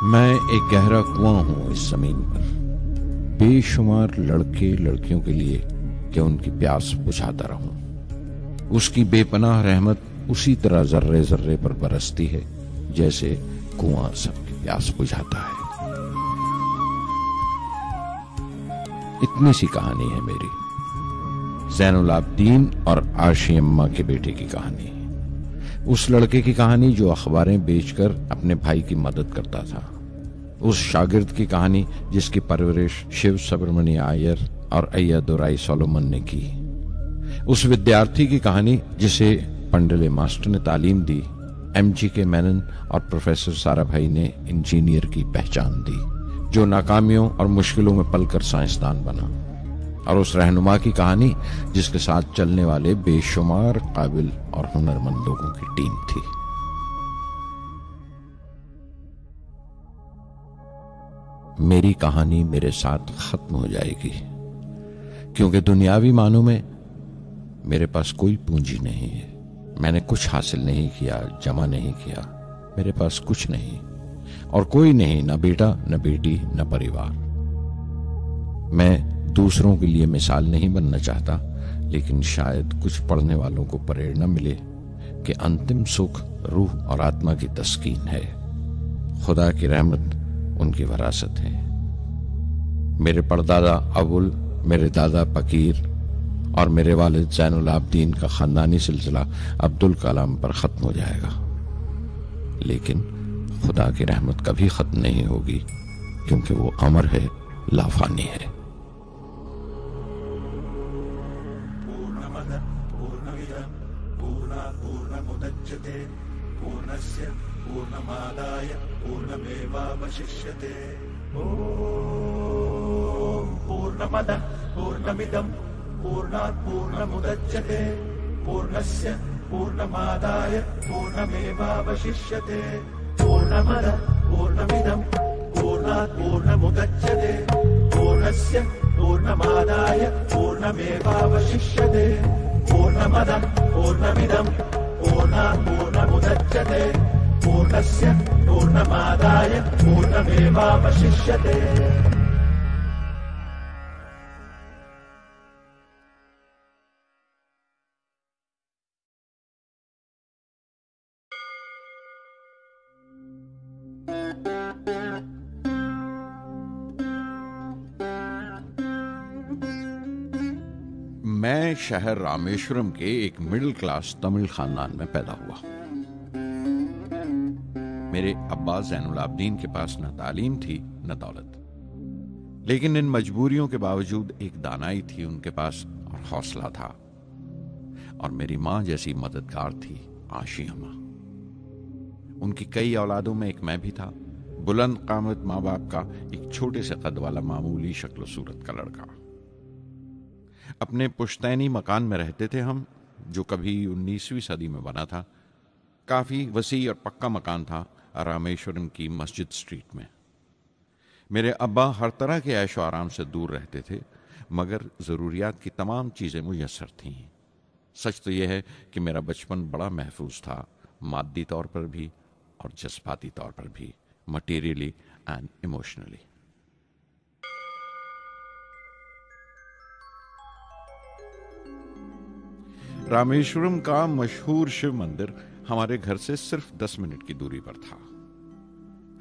मैं एक गहरा कुआं हूं इस जमीन पर, बेशुमार लड़के लड़कियों के लिए कि उनकी प्यास बुझाता रहूं। उसकी बेपनाह रहमत उसी तरह जर्रे जर्रे पर बरसती है जैसे कुआं सबकी प्यास बुझाता है। इतनी सी कहानी है मेरी, ज़ैनुल आबदीन और आशी अम्मा के बेटे की कहानी। उस लड़के की कहानी जो अखबारें बेचकर अपने भाई की मदद करता था। उस शागिर्द की कहानी जिसकी परवरिश शिव सुब्रमण्य अय्यर और अय्यादुराई सोलोमन ने की। उस विद्यार्थी की कहानी जिसे पंडले मास्टर ने तालीम दी, MGK मेनन और प्रोफेसर साराभाई ने इंजीनियर की पहचान दी, जो नाकामियों और मुश्किलों में पलकर साइंसदान बना। और उस रहनुमा की कहानी जिसके साथ चलने वाले बेशुमार काबिल और हुनरमंद लोगों की टीम थी। मेरी कहानी मेरे साथ खत्म हो जाएगी, क्योंकि दुनियावी मानों में मेरे पास कोई पूंजी नहीं है। मैंने कुछ हासिल नहीं किया, जमा नहीं किया। मेरे पास कुछ नहीं और कोई नहीं, न बेटा, न बेटी, न परिवार। मैं दूसरों के लिए मिसाल नहीं बनना चाहता, लेकिन शायद कुछ पढ़ने वालों को प्रेरणा मिले कि अंतिम सुख रूह और आत्मा की तस्कीन है। खुदा की रहमत उनकी विरासत है। मेरे परदादा अबुल, मेरे दादा फकीर और मेरे वालिद ज़ैनुल आबदीन का खानदानी सिलसिला अब्दुल कलाम पर खत्म हो जाएगा, लेकिन खुदा की रहमत कभी खत्म नहीं होगी, क्योंकि वो अमर है, लाफानी है। पूर्णस्य पूर्णमादाय पूर्णमेवावशिष्यते। पूर्णमदः पूर्णमिदं पूर्णात् पूर्णमुदच्यते। पूर्णस्य पूर्णमादाय पूर्णमेवावशिष्यते। पूर्णमदः पूर्णमिदं पूर्णात् पूर्णमुदच्यते। पूर्णस्य पूर्णमादाय पूर्णमेवावशिष्यते। पूर्णमदः पूर्णमिदं पूर्णात् पूर्णमुदच्यते। पूर्णस्य पूर्णमादाय पूर्णमेवावशिष्यते। मैं शहर रामेश्वरम के एक मिडिल क्लास तमिल खानदान में पैदा हुआ। मेरे अब्बा ज़ैनुल आबदीन के पास न तालीम थी न दौलत, लेकिन इन मजबूरियों के बावजूद एक दानाई थी उनके पास और हौसला था। और मेरी माँ जैसी मददगार थी आशी अम्मा। उनकी कई औलादों में एक मैं भी था, बुलंद कामत माँ बाप का एक छोटे से कद वाला मामूली शक्ल सूरत का लड़का। अपने पुश्तैनी मकान में रहते थे हम, जो कभी 19वीं सदी में बना था। काफी वसी और पक्का मकान था रामेश्वरम की मस्जिद स्ट्रीट में। मेरे अब्बा हर तरह के ऐशो आराम से दूर रहते थे, मगर जरूरियात की तमाम चीजें मुयस्सर थीं। सच तो यह है कि मेरा बचपन बड़ा महफूज था, मादी तौर पर भी और जज्बाती तौर पर भी, मटेरियली एंड इमोशनली। रामेश्वरम का मशहूर शिव मंदिर हमारे घर से सिर्फ 10 मिनट की दूरी पर था।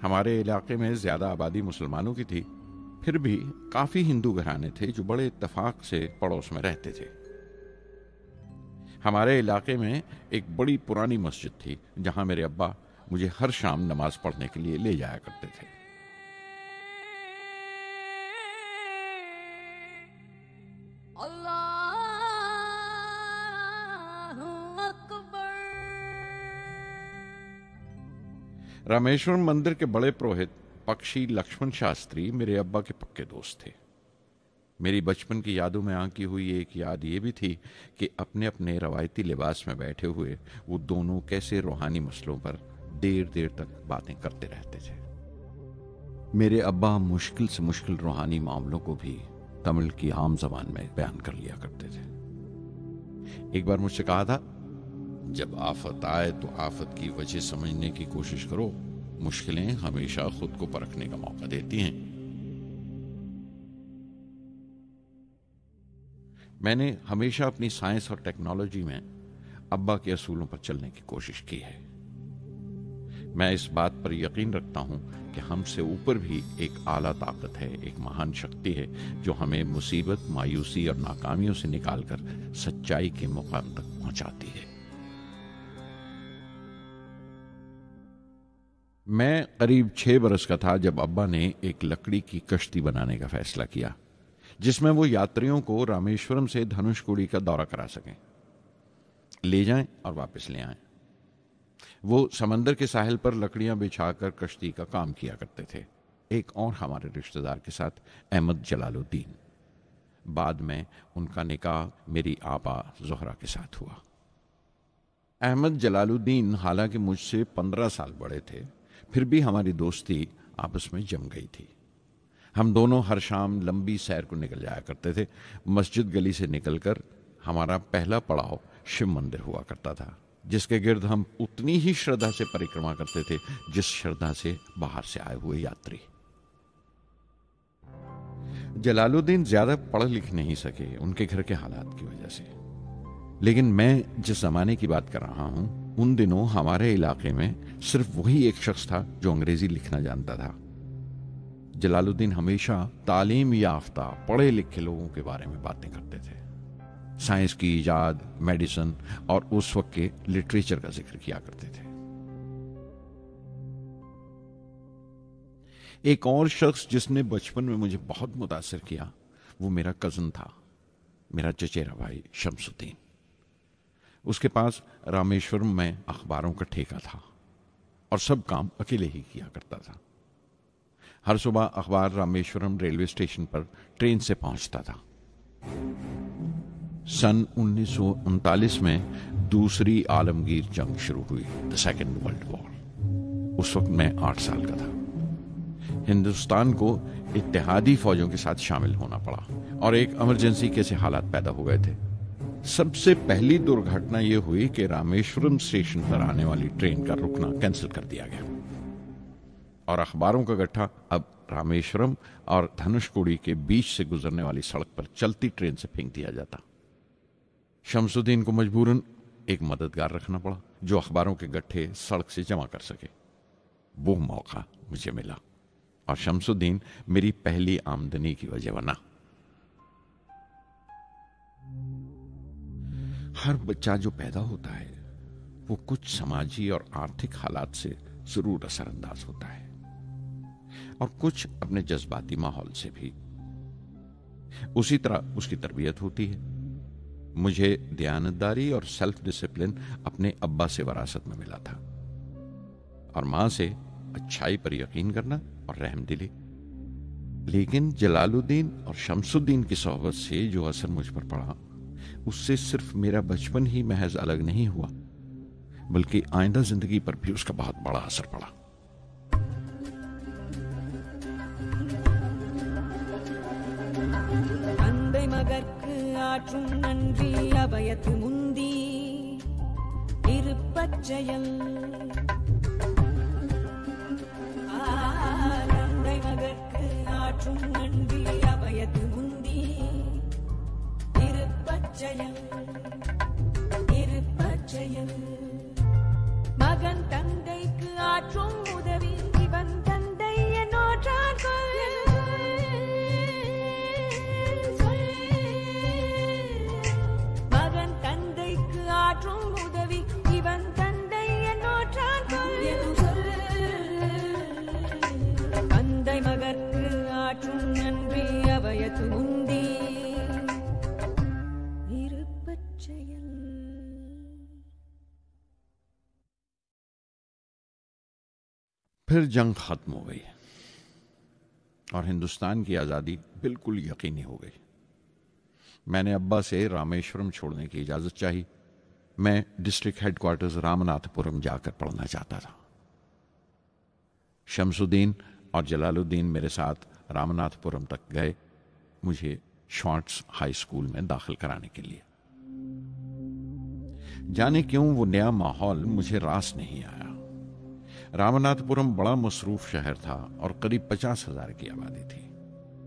हमारे इलाके में ज्यादा आबादी मुसलमानों की थी, फिर भी काफी हिंदू घराने थे जो बड़े इत्तेफाक से पड़ोस में रहते थे। हमारे इलाके में एक बड़ी पुरानी मस्जिद थी जहां मेरे अब्बा मुझे हर शाम नमाज पढ़ने के लिए ले जाया करते थे। रामेश्वरम मंदिर के बड़े पुरोहित पक्षी लक्ष्मण शास्त्री मेरे अब्बा के पक्के दोस्त थे। मेरी बचपन की यादों में आंकी हुई एक याद ये भी थी कि अपने अपने रवायती लिबास में बैठे हुए वो दोनों कैसे रूहानी मसलों पर देर देर तक बातें करते रहते थे। मेरे अब्बा मुश्किल से मुश्किल रूहानी मामलों को भी तमिल की आम जबान में बयान कर लिया करते थे। एक बार मुझसे कहा था, जब आफत आए तो आफत की वजह समझने की कोशिश करो, मुश्किलें हमेशा खुद को परखने का मौका देती हैं। मैंने हमेशा अपनी साइंस और टेक्नोलॉजी में अब्बा के असूलों पर चलने की कोशिश की है। मैं इस बात पर यकीन रखता हूं कि हमसे ऊपर भी एक आला ताकत है, एक महान शक्ति है जो हमें मुसीबत, मायूसी और नाकामियों से निकालकर सच्चाई के मुकाम तक पहुंचाती है। मैं करीब 6 बरस का था जब अब्बा ने एक लकड़ी की कश्ती बनाने का फैसला किया, जिसमें वो यात्रियों को रामेश्वरम से धनुषकोडी का दौरा करा सकें, ले जाएं और वापस ले आएं। वो समंदर के साहिल पर लकड़ियां बिछाकर कश्ती का काम किया करते थे, एक और हमारे रिश्तेदार के साथ, अहमद जलालुद्दीन। बाद में उनका निकाह मेरी आपा जोहरा के साथ हुआ। अहमद जलालुद्दीन हालांकि मुझसे 15 साल बड़े थे, फिर भी हमारी दोस्ती आपस में जम गई थी। हम दोनों हर शाम लंबी सैर को निकल जाया करते थे। मस्जिद गली से निकलकर हमारा पहला पड़ाव शिव मंदिर हुआ करता था, जिसके गिर्द हम उतनी ही श्रद्धा से परिक्रमा करते थे जिस श्रद्धा से बाहर से आए हुए यात्री। जलालुद्दीन ज्यादा पढ़ लिख नहीं सके उनके घर के हालात की वजह से, लेकिन मैं जिस जमाने की बात कर रहा हूं, उन दिनों हमारे इलाके में सिर्फ वही एक शख्स था जो अंग्रेजी लिखना जानता था। जलालुद्दीन हमेशा तालीम याफ्ता पढ़े लिखे लोगों के बारे में बातें करते थे, साइंस की इजाद, मेडिसिन और उस वक्त के लिटरेचर का जिक्र किया करते थे। एक और शख्स जिसने बचपन में मुझे बहुत मुतासिर किया, वो मेरा कजन था, मेरा चचेरा भाई शमसुद्दीन। उसके पास रामेश्वरम में अखबारों का ठेका था और सब काम अकेले ही किया करता था। हर सुबह अखबार रामेश्वरम रेलवे स्टेशन पर ट्रेन से पहुंचता था। सन 1939 में दूसरी आलमगीर जंग शुरू हुई, द सेकेंड वर्ल्ड वॉर। उस वक्त मैं 8 साल का था। हिंदुस्तान को इत्तेहादी फौजों के साथ शामिल होना पड़ा और एक इमरजेंसी के हालात पैदा हो गए थे। सबसे पहली दुर्घटना यह हुई कि रामेश्वरम स्टेशन पर आने वाली ट्रेन का रुकना कैंसिल कर दिया गया और अखबारों का गट्ठा अब रामेश्वरम और धनुषकोडी के बीच से गुजरने वाली सड़क पर चलती ट्रेन से फेंक दिया जाता। शमसुद्दीन को मजबूरन एक मददगार रखना पड़ा जो अखबारों के गट्ठे सड़क से जमा कर सके। वो मौका मुझे मिला और शमसुद्दीन मेरी पहली आमदनी की वजह बना। हर बच्चा जो पैदा होता है वो कुछ समाजी और आर्थिक हालात से जरूर असरअंदाज होता है और कुछ अपने जज्बाती माहौल से भी। उसी तरह उसकी तरबियत होती है। मुझे दयानतदारी और सेल्फ डिसिप्लिन अपने अब्बा से विरासत में मिला था और मां से अच्छाई पर यकीन करना और रहमदिली। लेकिन जलालुद्दीन और शमसुद्दीन की सोहबत से जो असर मुझ पर पड़ा, उससे सिर्फ मेरा बचपन ही महज अलग नहीं हुआ, बल्कि आइंदा जिंदगी पर भी उसका बहुत बड़ा असर पड़ा। தந்தை மகற்கு ஆற்றும் நன்றி அபயத்து முந்தி இருப்பச்செயல். தந்தை மகற்கு ஆற்றும் நன்றி அபயத்து முந்தி இருப்பச்செயல். இருப்பச்செயல். மகன் தந்தைக்கு ஆற்றும் உதவி இவன் தந்தை என்னோற்றான் கொல். மகன் தந்தைக்கு ஆற்றும் உதவி இவன் தந்தை என்னோற்றான் கொல். தந்தை மகற்கு ஆற்றும் நன்றி அவையத்து முந்தி இருப்பச்செயல். फिर जंग खत्म हो गई और हिंदुस्तान की आज़ादी बिल्कुल यकीनी हो गई। मैंने अब्बा से रामेश्वरम छोड़ने की इजाज़त चाही। मैं डिस्ट्रिक्ट हेडक्वार्टर्स रामनाथपुरम जाकर पढ़ना चाहता था। शमसुद्दीन और जलालुद्दीन मेरे साथ रामनाथपुरम तक गए। मुझे श्वार्ट्ज हाई स्कूल में दाखिल कराने के लिए। जाने क्यों वो नया माहौल मुझे रास नहीं आया। रामनाथपुरम बड़ा मसरूफ शहर था और करीब 50,000 की आबादी थी,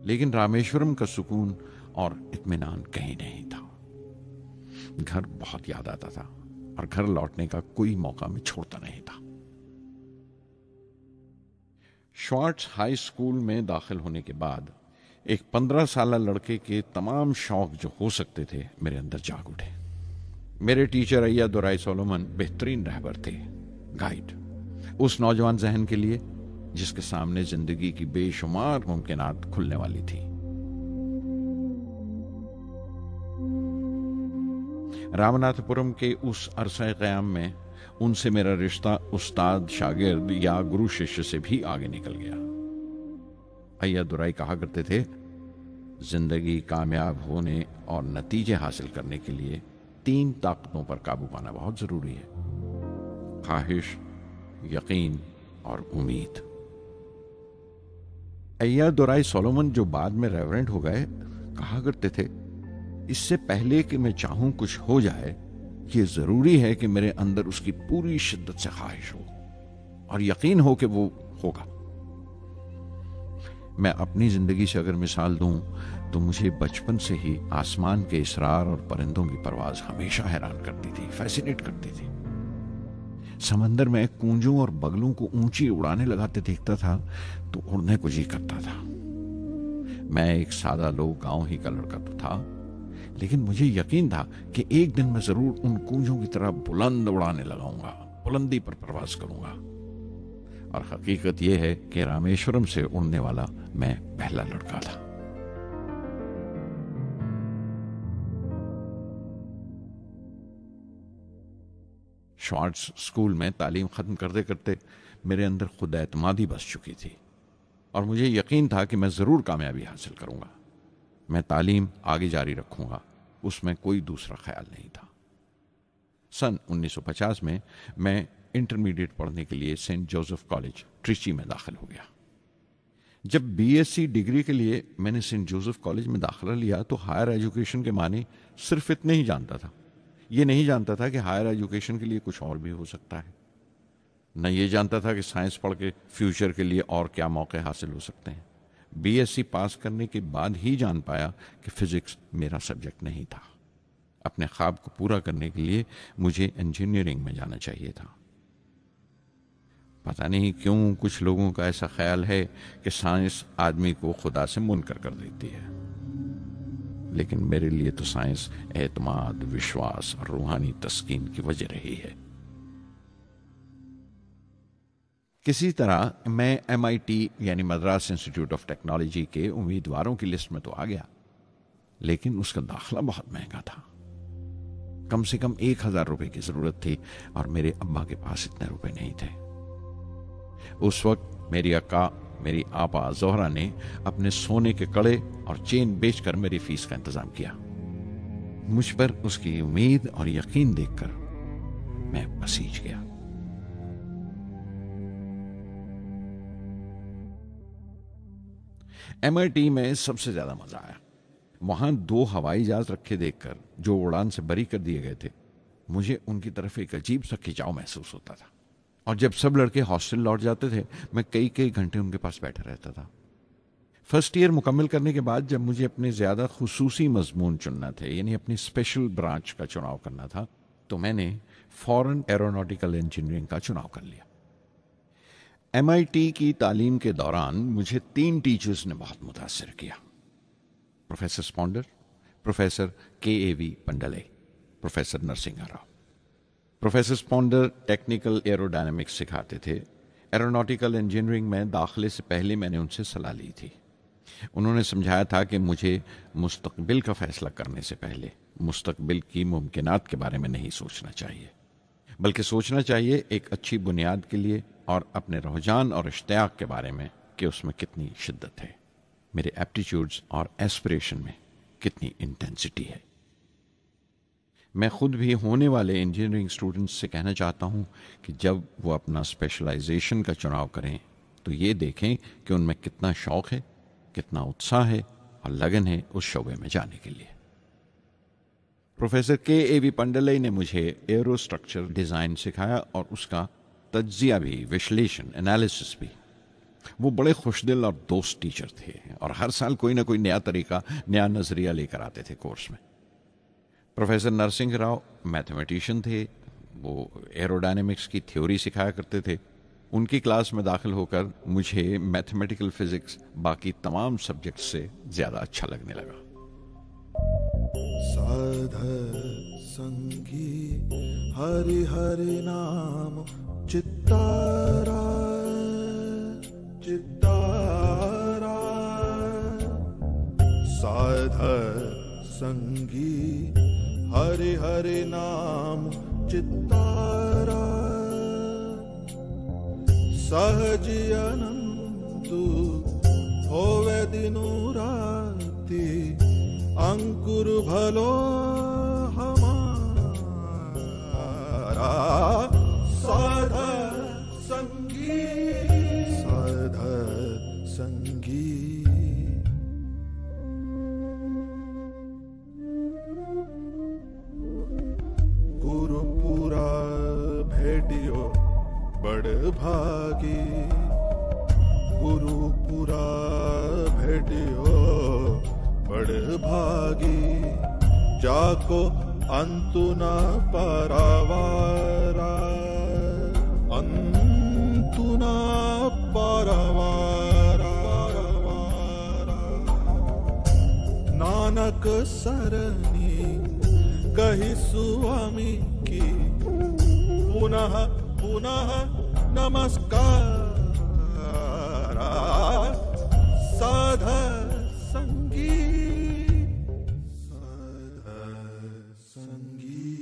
लेकिन रामेश्वरम का सुकून और इत्मीनान कहीं नहीं था। घर बहुत याद आता था और घर लौटने का कोई मौका मैं छोड़ता नहीं था। श्वार्ट्ज हाई स्कूल में दाखिल होने के बाद एक 15 साल लड़के के तमाम शौक जो हो सकते थे मेरे अंदर जाग उठे। मेरे टीचर अय्या दुराई सोलोमन बेहतरीन रहबर थे, गाइड, उस नौजवान जहन के लिए जिसके सामने जिंदगी की बेशुमार मुमकिनात खुलने वाली थी। रामनाथपुरम के उस अरसा क़याम में उनसे मेरा रिश्ता उस्ताद शागिर्द या गुरु शिष्य से भी आगे निकल गया। अय्या दुराई कहा करते थे, जिंदगी कामयाब होने और नतीजे हासिल करने के लिए 3 ताकतों पर काबू पाना बहुत जरूरी है: ख्वाहिश, यकीन और उम्मीद। अय्या दुराई सोलोमन, जो बाद में रेवरेंट हो गए, कहा करते थे, इससे पहले कि मैं चाहूं कुछ हो जाए, ये जरूरी है कि मेरे अंदर उसकी पूरी शिद्दत से ख्वाहिश हो और यकीन हो कि वो होगा। मैं अपनी जिंदगी से अगर मिसाल दूं तो मुझे बचपन से ही आसमान के इसरार और परिंदों की परवाज हमेशा हैरान करती थी, फैसिनेट करती थी। समंदर में कूंजों और बगलों को ऊंची उड़ाने लगाते देखता था तो उड़ने को जी करता था। मैं एक सादा लोग गांव ही का लड़का तो था, लेकिन मुझे यकीन था कि एक दिन मैं जरूर उन कूंजों की तरह बुलंद उड़ाने लगाऊंगा, बुलंदी पर प्रवास करूंगा। और हकीकत यह है कि रामेश्वरम से उड़ने वाला मैं पहला लड़का था। श्वार्ट्ज स्कूल में तालीम खत्म करते करते मेरे अंदर खुद एतमादी बस चुकी थी और मुझे यकीन था कि मैं जरूर कामयाबी हासिल करूंगा। मैं तालीम आगे जारी रखूंगा, उसमें कोई दूसरा ख्याल नहीं था। सन 1950 में मैं इंटरमीडिएट पढ़ने के लिए सेंट जोसेफ कॉलेज ट्रिची में दाखिल हो गया। जब बीएससी डिग्री के लिए मैंने सेंट जोसेफ कॉलेज में दाखिला लिया तो हायर एजुकेशन के माने सिर्फ इतने ही जानता था। ये नहीं जानता था कि हायर एजुकेशन के लिए कुछ और भी हो सकता है। न ये जानता था कि साइंस पढ़ के फ्यूचर के लिए और क्या मौके हासिल हो सकते हैं। बीएससी पास करने के बाद ही जान पाया कि फिजिक्स मेरा सब्जेक्ट नहीं था। अपने ख्वाब को पूरा करने के लिए मुझे इंजीनियरिंग में जाना चाहिए था। पता नहीं क्यों कुछ लोगों का ऐसा ख्याल है कि साइंस आदमी को खुदा से मुनकर कर देती है, लेकिन मेरे लिए तो साइंस एतमाद, विश्वास और रूहानी तस्कीन की वजह रही है। किसी तरह मैं MIT यानी मद्रास इंस्टीट्यूट ऑफ टेक्नोलॉजी के उम्मीदवारों की लिस्ट में तो आ गया, लेकिन उसका दाखिला बहुत महंगा था। कम से कम 1,000 रुपए की जरूरत थी और मेरे अब्बा के पास इतने रुपए नहीं थे। उस वक्त मेरी अक्का, मेरी आपा जोहरा ने अपने सोने के कड़े और चेन बेचकर मेरी फीस का इंतजाम किया। मुझ पर उसकी उम्मीद और यकीन देखकर मैं पसीज गया। MIT में सबसे ज्यादा मजा आया। वहां 2 हवाई जहाज रखे देखकर जो उड़ान से बरी कर दिए गए थे, मुझे उनकी तरफ एक अजीब सा खिंचाव महसूस होता था। और जब सब लड़के हॉस्टल लौट जाते थे, मैं कई कई घंटे उनके पास बैठा रहता था। फर्स्ट ईयर मुकम्मल करने के बाद जब मुझे अपने ज्यादा खुसूसी मजमून चुनना थे, यानी अपनी स्पेशल ब्रांच का चुनाव करना था, तो मैंने फॉरेन एरोनॉटिकल इंजीनियरिंग का चुनाव कर लिया। MIT की तालीम के दौरान मुझे 3 टीचर्स ने बहुत मुतासिर किया: professor Sponder, professor KAV Pandalai, professor Narasimha Rao. Professor Sponder technical aerodynamics सिखाते थे। एरोनॉटिकल इंजीनियरिंग में दाखिले से पहले मैंने उनसे सलाह ली थी। उन्होंने समझाया था कि मुझे मुस्तकबिल का फैसला करने से पहले मुस्तकबिल की मुमकिनात के बारे में नहीं सोचना चाहिए, बल्कि सोचना चाहिए एक अच्छी बुनियाद के लिए और अपने रुझान और इश्तियाक के बारे में कि उसमें कितनी शिद्दत है, मेरे एप्टीट्यूड्स और एस्पिरेशन में कितनी इंटेंसिटी है। मैं खुद भी होने वाले इंजीनियरिंग स्टूडेंट्स से कहना चाहता हूं कि जब वो अपना स्पेशलाइजेशन का चुनाव करें तो ये देखें कि उनमें कितना शौक है, कितना उत्साह है और लगन है उस शोबे में जाने के लिए। प्रोफेसर के पंडलई ने मुझे एरोस्ट्रक्चर डिजाइन सिखाया और उसका तज्जिया भी, विश्लेषण, एनालिसिस भी। वो बड़े खुशदिल और दोस्त टीचर थे और हर साल कोई ना कोई नया तरीका, नया नजरिया लेकर आते थे कोर्स में। प्रोफेसर नरसिंह राव मैथमेटिशियन थे, वो एरोडायनेमिक्स की थ्योरी सिखाया करते थे। उनकी क्लास में दाखिल होकर मुझे मैथमेटिकल फिजिक्स बाकी तमाम सब्जेक्ट से ज्यादा अच्छा लगने लगा। साध संगी हरि हरि नाम चित्तारा चित्तारा, साध संगी हरि हरि नाम चित्तारा, सहज अनंतु होवे दिनो राति, अंकुर भलो हमारा, साध संगी साध संगी। गुरुपुरा भेटियो बड़ भागी, गुरुपुरा भेटियो बड़ भागी, जाको अंतु न परवारा, अंतु न परवारा, नानक सरनी कही स्वामी की, पुनः पुनः नमस्कार, साध संगी साध संगी।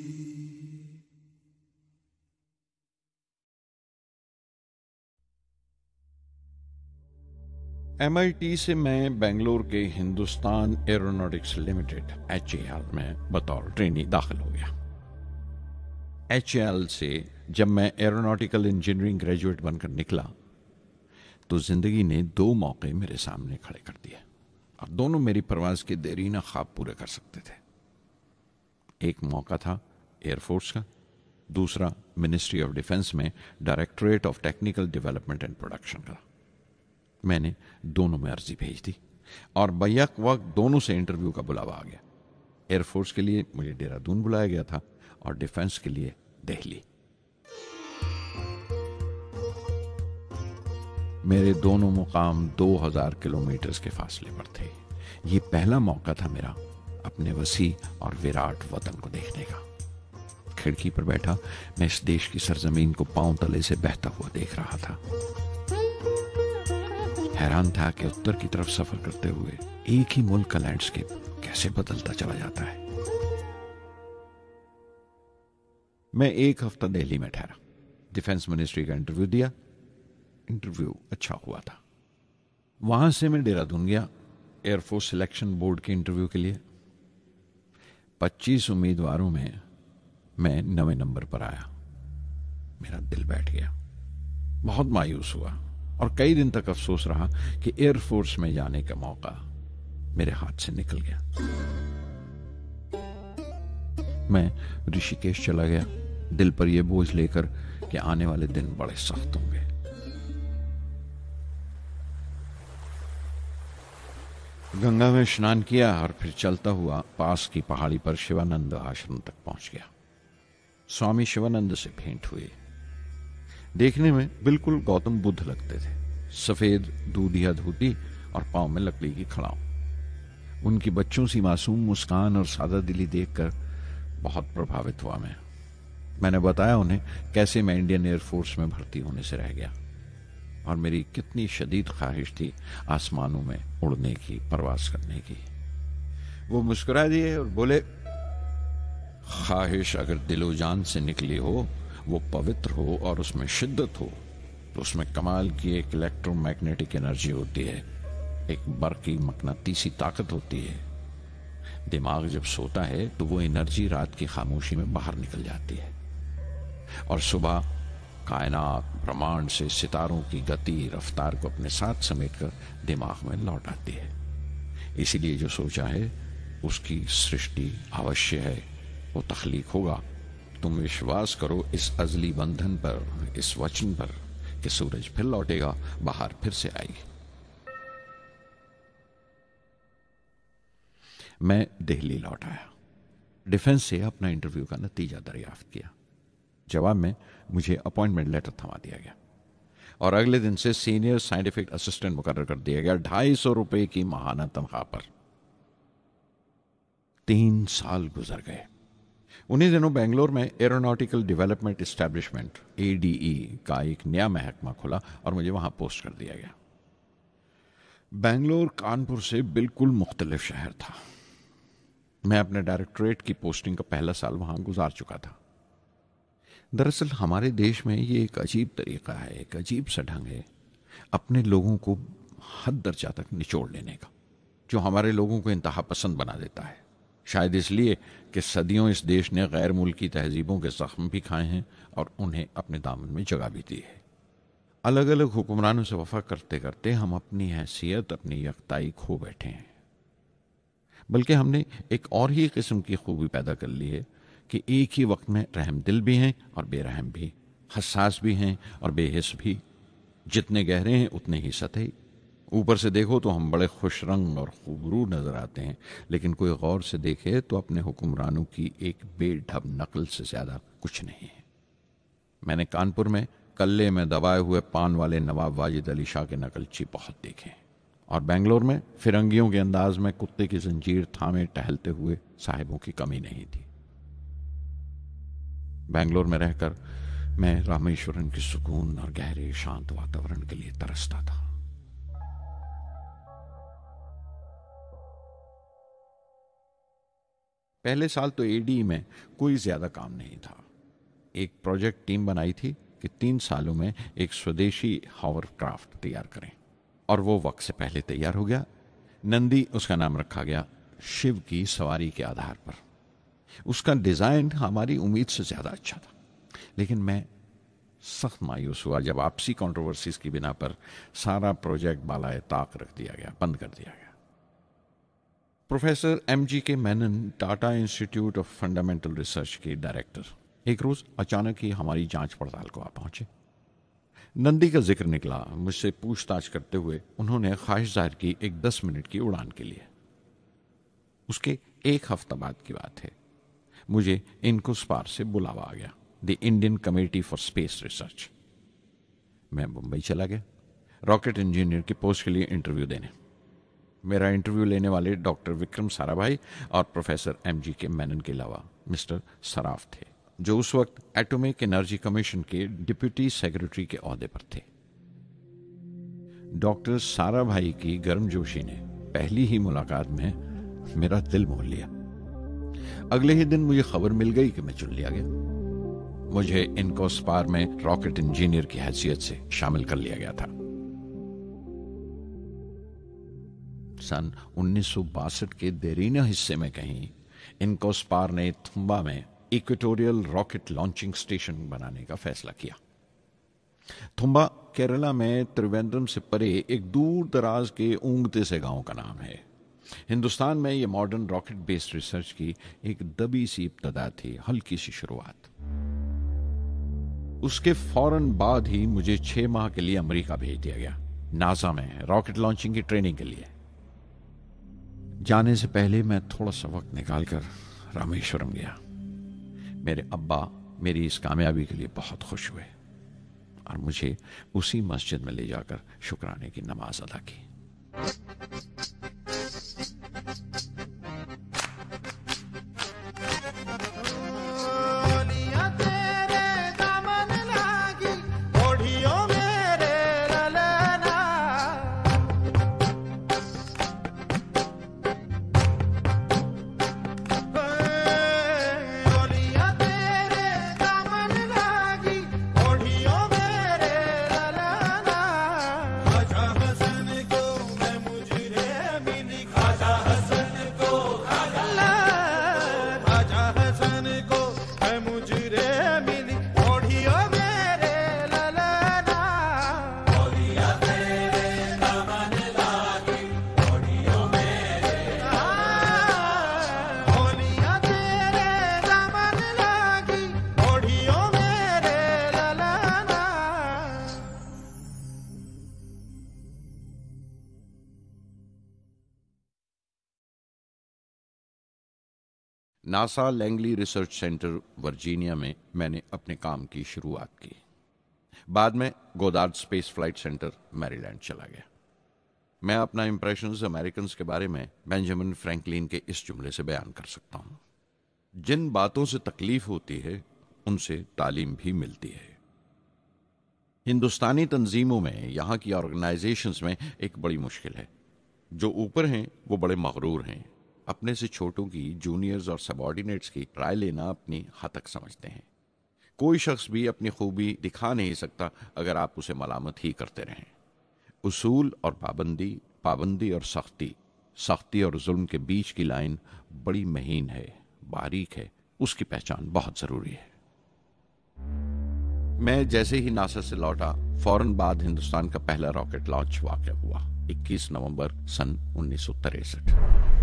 MIT से मैं बेंगलोर के हिंदुस्तान एरोनॉटिक्स लिमिटेड HAL में बतौर ट्रेनी दाखिल हो गया। HAL से जब मैं एरोनॉटिकल इंजीनियरिंग ग्रेजुएट बनकर निकला तो जिंदगी ने 2 मौके मेरे सामने खड़े कर दिए और दोनों मेरी परवाज के देरीना ख्वाब पूरे कर सकते थे। एक मौका था एयरफोर्स का, दूसरा मिनिस्ट्री ऑफ डिफेंस में directorate of technical development and production का। मैंने दोनों में अर्जी भेज दी और बैक वक्त दोनों से इंटरव्यू का बुलावा आ गया। एयरफोर्स के लिए मुझे देहरादून बुलाया गया था और डिफेंस के लिए दिल्ली। मेरे दोनों मुकाम 2000 किलोमीटर के फासले पर थे। ये पहला मौका था मेरा अपने वसी और विराट वतन को देखने का। खिड़की पर बैठा मैं इस देश की सरजमीन को पांव तले से बहता हुआ देख रहा था। हैरान था कि उत्तर की तरफ सफर करते हुए एक ही मुल्क का लैंडस्केप कैसे बदलता चला जाता है। मैं 1 हफ्ता दिल्ली में ठहरा, डिफेंस मिनिस्ट्री का इंटरव्यू दिया। इंटरव्यू अच्छा हुआ था। वहां से मैं देहरादून गया एयरफोर्स सिलेक्शन बोर्ड के इंटरव्यू के लिए। 25 उम्मीदवारों में मैं 9वें नंबर पर आया। मेरा दिल बैठ गया, बहुत मायूस हुआ और कई दिन तक अफसोस रहा कि एयरफोर्स में जाने का मौका मेरे हाथ से निकल गया। मैं ऋषिकेश चला गया, दिल पर यह बोझ लेकर कि आने वाले दिन बड़े सख्त होंगे। गंगा में स्नान किया और फिर चलता हुआ पास की पहाड़ी पर शिवानंद आश्रम तक पहुंच गया। स्वामी शिवानंद से भेंट हुई। देखने में बिल्कुल गौतम बुद्ध लगते थे, सफेद दूधिया धोती और पांव में लकड़ी की खड़ाऊ। उनकी बच्चों सी मासूम मुस्कान और सादा दिली देखकर बहुत प्रभावित हुआ मैंने बताया उन्हें कैसे मैं इंडियन एयरफोर्स में भर्ती होने से रह गया और मेरी कितनी शदीद ख्वाहिश थी आसमानों में उड़ने की, परवास करने की। वो मुस्कुरा दिए और बोले, ख्वाहिश अगर दिलो जान से निकली हो, वो पवित्र हो और उसमें शिद्दत हो, तो उसमें कमाल की एक इलेक्ट्रोमैग्नेटिक एनर्जी होती है, एक बरकी मकनातीसी ताकत होती है। दिमाग जब सोता है तो वो एनर्जी रात की खामोशी में बाहर निकल जाती है और सुबह कायनात, ब्रह्मांड से सितारों की गति, रफ्तार को अपने साथ समेटकर दिमाग में लौट आती है। इसीलिए जो सोचा है उसकी सृष्टि अवश्य है, वो तख्लीक होगा। तुम विश्वास करो इस अजली बंधन पर, इस वचन पर कि सूरज फिर लौटेगा, बाहर फिर से आएगी। मैं दिल्ली लौट आया, डिफेंस से अपना इंटरव्यू का नतीजा दरियाफ्त किया। जवाब में मुझे अपॉइंटमेंट लेटर थमा दिया गया और अगले दिन से सीनियर साइंटिफिक असिस्टेंट मुकर्रर कर दिया गया 250 रुपए की माहाना तनख्वाह पर। 3 साल गुजर गए। उन्हीं दिनों बेंगलोर में एरोनॉटिकल डेवलपमेंट एस्टैब्लिशमेंट ADE का एक नया महकमा खुला और मुझे वहां पोस्ट कर दिया गया। बेंगलोर कानपुर से बिल्कुल मुख्तलिफ शहर था। मैं अपने डायरेक्टरेट की पोस्टिंग का पहला साल वहां गुजार चुका था। दरअसल हमारे देश में ये एक अजीब तरीका है, एक अजीब सा ढंग है अपने लोगों को हद दर्जा तक निचोड़ लेने का, जो हमारे लोगों को इंतहा पसंद बना देता है। शायद इसलिए कि सदियों इस देश ने गैर मुल्की तहजीबों के जख्म भी खाए हैं और उन्हें अपने दामन में जगह भी दी है। अलग अलग हुक्मरानों से वफा करते करते हम अपनी हैसियत, अपनी यकताई खो बैठे हैं। बल्कि हमने एक और ही किस्म की खूबी पैदा कर ली है कि एक ही वक्त में रहम दिल भी हैं और बेरहम भी, हसास भी हैं और बेहिस भी। जितने गहरे हैं उतने ही सतही। ऊपर से देखो तो हम बड़े खुश रंग और खूबरू नजर आते हैं, लेकिन कोई गौर से देखे तो अपने हुक्मरानों की एक बेढब नकल से ज्यादा कुछ नहीं है। मैंने कानपुर में कल्ले में दबाए हुए पान वाले नवाब वाजिद अली शाह के नकलची बहुत देखे और बेंगलोर में फिरंगियों के अंदाज में कुत्ते की जंजीर थामे टहलते हुए साहिबों की कमी नहीं थी। बेंगलोर में रहकर मैं रामेश्वरम के सुकून और गहरे शांत वातावरण के लिए तरसता था। पहले साल तो ADE में कोई ज्यादा काम नहीं था। एक प्रोजेक्ट टीम बनाई थी कि 3 सालों में एक स्वदेशी हॉवरक्राफ्ट तैयार करें और वो वक्त से पहले तैयार हो गया। नंदी उसका नाम रखा गया, शिव की सवारी के आधार पर। उसका डिजाइन हमारी उम्मीद से ज्यादा अच्छा था, लेकिन मैं सख्त मायूस हुआ जब आपसी कंट्रोवर्सीज की बिना पर सारा प्रोजेक्ट बालाए ताक रख दिया गया, बंद कर दिया गया। Professor MGK Menon, Tata institute of fundamental research के डायरेक्टर, एक रोज अचानक ही हमारी जांच पड़ताल को आ पहुंचे। नंदी का जिक्र निकला। मुझसे पूछताछ करते हुए उन्होंने ख्वाहिश जाहिर की एक 10 मिनट की उड़ान के लिए। उसके 1 हफ्ता बाद की बात है, मुझे इनकोस्पार से बुलावा आ गया, the Indian committee for space research. मैं मुंबई चला गया रॉकेट इंजीनियर की पोस्ट के लिए इंटरव्यू देने। मेरा इंटरव्यू लेने वाले डॉक्टर विक्रम साराभाई और प्रोफेसर MGK मेनन के अलावा मिस्टर सराफ थे, जो उस वक्त एटॉमिक एनर्जी कमीशन के डिप्यूटी सेक्रेटरी के ओहदे पर थे। डॉक्टर साराभाई की गर्मजोशी ने पहली ही मुलाकात में मेरा दिल मोह लिया। अगले ही दिन मुझे खबर मिल गई कि मैं चुन लिया गया। मुझे इनकोस्पार में रॉकेट इंजीनियर की हैसियत से शामिल कर लिया गया था। सन 1962 के देरीना हिस्से में कहीं इनकोस्पार ने थुम्बा में इक्वेटोरियल रॉकेट लॉन्चिंग स्टेशन बनाने का फैसला किया। थुम्बा केरला में त्रिवेंद्रम से परे एक दूर दराज के ऊंगते से गांव का नाम है। हिंदुस्तान में यह मॉडर्न रॉकेट बेस्ड रिसर्च की एक दबी सी इब्तदा थी, हल्की सी शुरुआत। उसके फौरन बाद ही मुझे 6 माह के लिए अमेरिका भेज दिया गया, नासा में रॉकेट लॉन्चिंग की ट्रेनिंग के लिए। जाने से पहले मैं थोड़ा सा वक्त निकालकर रामेश्वरम गया। मेरे अब्बा मेरी इस कामयाबी के लिए बहुत खुश हुए और मुझे उसी मस्जिद में ले जाकर शुक्राने की नमाज अदा की। NASA Langley research centre Virginia में मैंने अपने काम की शुरुआत की। बाद में Goddard space flight centre Maryland चला गया। मैं अपना इंप्रेशंस अमेरिकन्स के बारे में बेंजामिन फ्रैंकलिन के इस जुमले से बयान कर सकता हूं, जिन बातों से तकलीफ होती है उनसे तालीम भी मिलती है। हिंदुस्तानी तंजीमों में, यहां की ऑर्गेनाइजेशंस में एक बड़ी मुश्किल है। जो ऊपर हैं वो बड़े मगरूर हैं, अपने से छोटों की, जूनियर्स और सबऑर्डिनेट्स की राय लेना अपनी हतक समझते हैं। कोई शख्स भी अपनी खूबी दिखा नहीं सकता अगर आप उसे मलामत ही करते रहें। उसूल और पाबंदी, पाबंदी और सख्ती, सख्ती और जुल्म के बीच की लाइन बड़ी महीन है, बारीक है, उसकी पहचान बहुत जरूरी है। मैं जैसे ही नासा से लौटा, फौरन बाद हिंदुस्तान का पहला रॉकेट लॉन्च वाक़या हुआ 21 नवंबर सन 1963।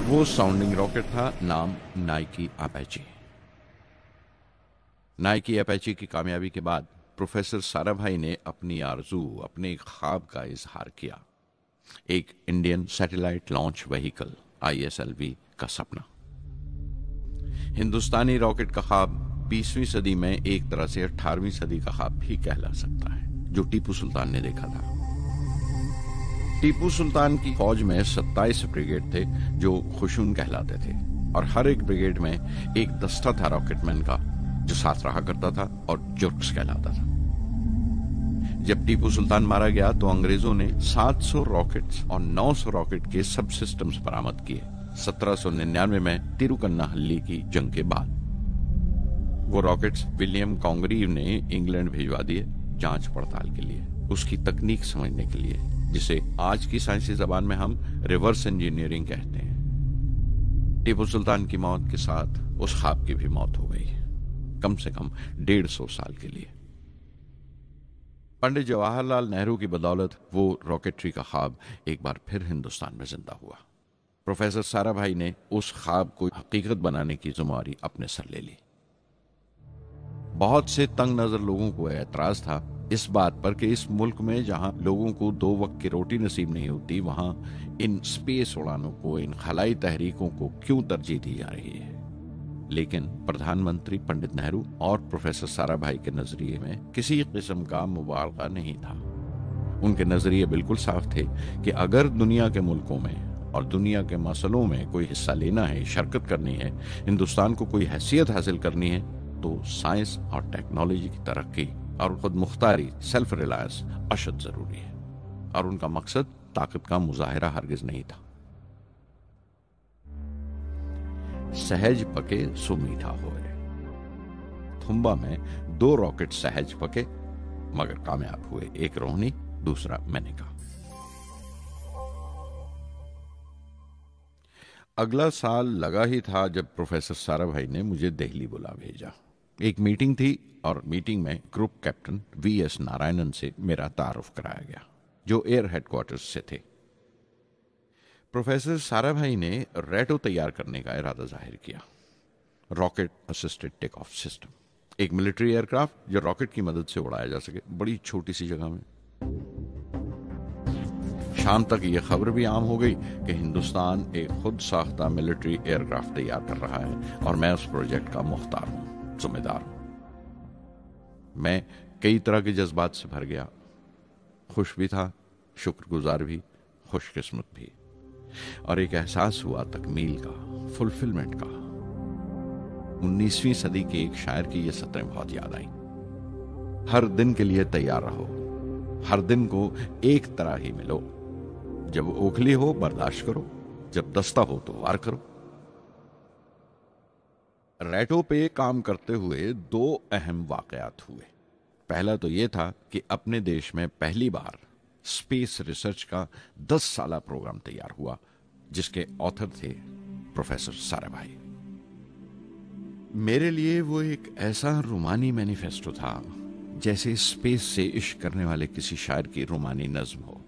वो साउंडिंग रॉकेट था, नाम नाइकी अपाचे। नाइकी अपाचे की कामयाबी के बाद प्रोफेसर साराभाई ने अपनी आरजू, अपने ख्वाब का इजहार किया, एक Indian satellite launch vehicle ISLV का सपना। हिंदुस्तानी रॉकेट का ख्वाब 20वीं सदी में एक तरह से 18वीं सदी का ख्वाब भी कहला सकता है, जो टीपू सुल्तान ने देखा था। टीपू सुल्तान की फौज में 27 ब्रिगेड थे जो खुशून कहलाते थे, और हर एक ब्रिगेड में एक दस्ता था रॉकेटमैन का जो साथ रहा करता था और जुर्क्स कहलाता था। जब टीपू सुल्तान मारा गया तो अंग्रेजों ने 700 रॉकेट्स और 900 रॉकेट के सब सिस्टम्स बरामद किए 1799 में तिरुकन्नाहल्ली की जंग के बाद। वो रॉकेट्स विलियम कॉन्गरीव ने इंग्लैंड भिजवा दिए जांच पड़ताल के लिए, उसकी तकनीक समझने के लिए, जिसे आज की साइंसी जबान में हम रिवर्स इंजीनियरिंग कहते हैं। टीपू सुल्तान की मौत के साथ उस ख्वाब की भी मौत हो गई, कम से कम 150 साल के लिए। पंडित जवाहरलाल नेहरू की बदौलत वो रॉकेटरी का ख्वाब एक बार फिर हिंदुस्तान में जिंदा हुआ। प्रोफेसर साराभाई ने उस ख्वाब को हकीकत बनाने की जिम्मेदारी अपने सर ले ली। बहुत से तंग नजर लोगों को एतराज था इस बात पर कि इस मुल्क में जहां लोगों को 2 वक्त की रोटी नसीब नहीं होती, वहां इन स्पेस उड़ानों को, इन खलाई तहरीकों को क्यों तरजीह दी जा रही है। लेकिन प्रधानमंत्री पंडित नेहरू और प्रोफेसर साराभाई के नजरिए में किसी किस्म का मुबालगा नहीं था। उनके नजरिए बिल्कुल साफ थे कि अगर दुनिया के मुल्कों में और दुनिया के मसलों में कोई हिस्सा लेना है, शिरकत करनी है, हिंदुस्तान को कोई हैसियत हासिल करनी है, तो साइंस और टेक्नोलॉजी की तरक्की और खुद मुख्तारी, सेल्फ रिलायंस अशद जरूरी है। और उनका मकसद ताकत का मुजाहिरा हरगिज नहीं था। सहज पके सो मीठा होए। थुम्बा में 2 रॉकेट सहज पके मगर कामयाब हुए, एक रोहिणी, दूसरा मेनका। अगला साल लगा ही था जब प्रोफेसर साराभाई ने मुझे दिल्ली बुला भेजा। एक मीटिंग थी और मीटिंग में ग्रुप कैप्टन VS नारायणन से मेरा तारुफ कराया गया, जो एयर हेडक्वार्टर्स से थे। प्रोफेसर साराभाई ने रेटो तैयार करने का इरादा जाहिर किया, rocket assisted take off system, एक मिलिट्री एयरक्राफ्ट जो रॉकेट की मदद से उड़ाया जा सके, बड़ी छोटी सी जगह में। शाम तक यह खबर भी आम हो गई कि हिंदुस्तान एक खुद साख्ता मिलिट्री एयरक्राफ्ट तैयार कर रहा है और मैं उस प्रोजेक्ट का मुख्तार हूं, जिम्मेदार हूं। मैं कई तरह के जज्बात से भर गया, खुश भी था, शुक्रगुजार भी, खुशकिस्मत भी, और एक एहसास हुआ तकमील का, फुलफिलमेंट का। 19वीं सदी के एक शायर की ये सतरें बहुत याद आई। हर दिन के लिए तैयार रहो, हर दिन को एक तरह ही मिलो, जब ओखली हो बर्दाश्त करो, जब दस्ता हो तो वार करो। रेटो पे काम करते हुए 2 अहम वाकयात हुए। पहला तो यह था कि अपने देश में पहली बार स्पेस रिसर्च का 10 साला प्रोग्राम तैयार हुआ, जिसके ऑथर थे प्रोफेसर साराभाई। मेरे लिए वो एक ऐसा रूमानी मैनिफेस्टो था जैसे स्पेस से इश्क करने वाले किसी शायर की रूमानी नज्म हो,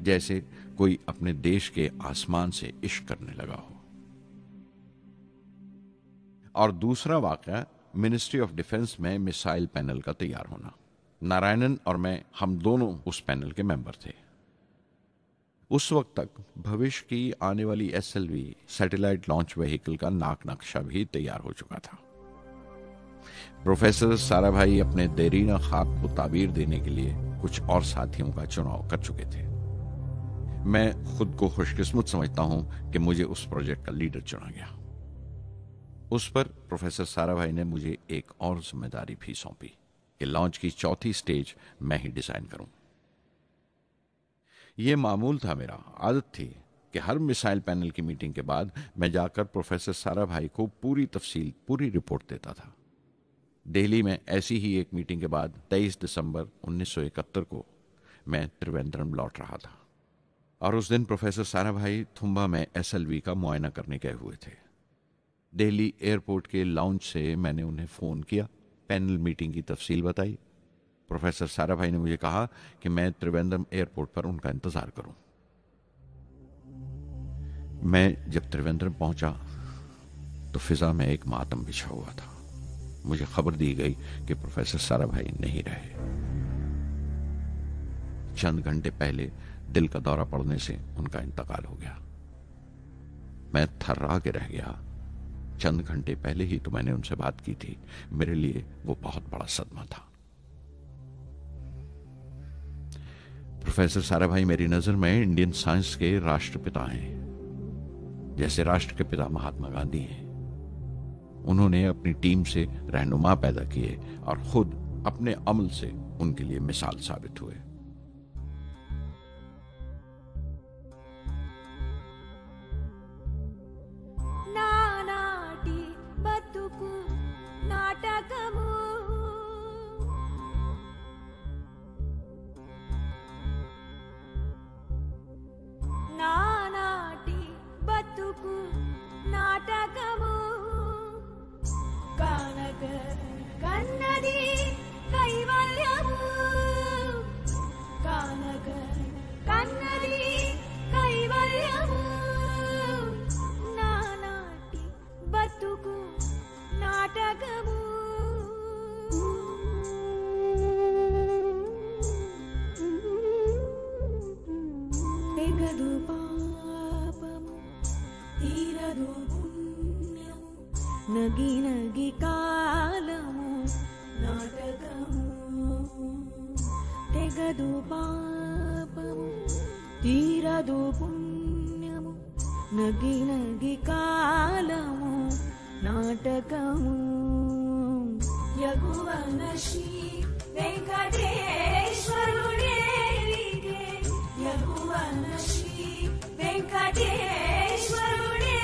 जैसे कोई अपने देश के आसमान से इश्क करने लगा हो। और दूसरा वाकया मिनिस्ट्री ऑफ डिफेंस में मिसाइल पैनल का तैयार होना। नारायणन और मैं, हम दोनों उस पैनल के मेंबर थे। उस वक्त तक भविष्य की आने वाली SLV सैटेलाइट लॉन्च व्हीकल का नाक नक्शा भी तैयार हो चुका था। प्रोफेसर साराभाई अपने देरीना ख्वाब को ताबीर देने के लिए कुछ और साथियों का चुनाव कर चुके थे। मैं खुद को खुशकिस्मत समझता हूं कि मुझे उस प्रोजेक्ट का लीडर चुना गया। उस पर प्रोफेसर साराभाई ने मुझे एक और जिम्मेदारी भी सौंपी कि लॉन्च की चौथी स्टेज मैं ही डिजाइन करूं। यह मामूल था, मेरा आदत थी कि हर मिसाइल पैनल की मीटिंग के बाद मैं जाकर प्रोफेसर साराभाई को पूरी तफसील, पूरी रिपोर्ट देता था। दिल्ली में ऐसी ही एक मीटिंग के बाद 23 दिसंबर 1971 को मैं त्रिवेंद्रम लौट रहा था और उस दिन प्रोफेसर साराभाई थुम्बा में SLV का मुआयना करने गए हुए थे। दिल्ली एयरपोर्ट के लाउंज से मैंने उन्हें फ़ोन किया, पैनल मीटिंग की तफसील बताई। प्रोफेसर साराभाई ने मुझे कहा कि मैं त्रिवेंद्रम एयरपोर्ट पर उनका इंतज़ार करूं। मैं जब त्रिवेंद्रम पहुंचा तो फिजा में एक मातम बिछा हुआ था। मुझे खबर दी गई कि प्रोफेसर साराभाई नहीं रहे। चंद घंटे पहले दिल का दौरा पड़ने से उनका इंतकाल हो गया। मैं थर्रा के रह गया। चंद घंटे पहले ही तो मैंने उनसे बात की थी। मेरे लिए वो बहुत बड़ा सदमा था। प्रोफेसर साराभाई मेरी नजर में इंडियन साइंस के राष्ट्रपिता हैं, जैसे राष्ट्र के पिता महात्मा गांधी हैं। उन्होंने अपनी टीम से रहनुमा पैदा किए और खुद अपने अमल से उनके लिए मिसाल साबित हुए। నానాటి బతుకు నాటకము నానాటి బతుకు నాటకము కానక కన్నది కైవల్యము కానక కన్నది కైవల్యము నానాటి బతుకు నాటకము తెగదు పాపము తీరదు పుణ్యము నగి నగి కాలము నాటకము తెగదు పాపము తీరదు పుణ్యము నగి నగి కాలము నాటకము యగువన శ్రీ వెంకటేశ్వరుడే యగువన శ్రీ వెంకటేశ్వరుడే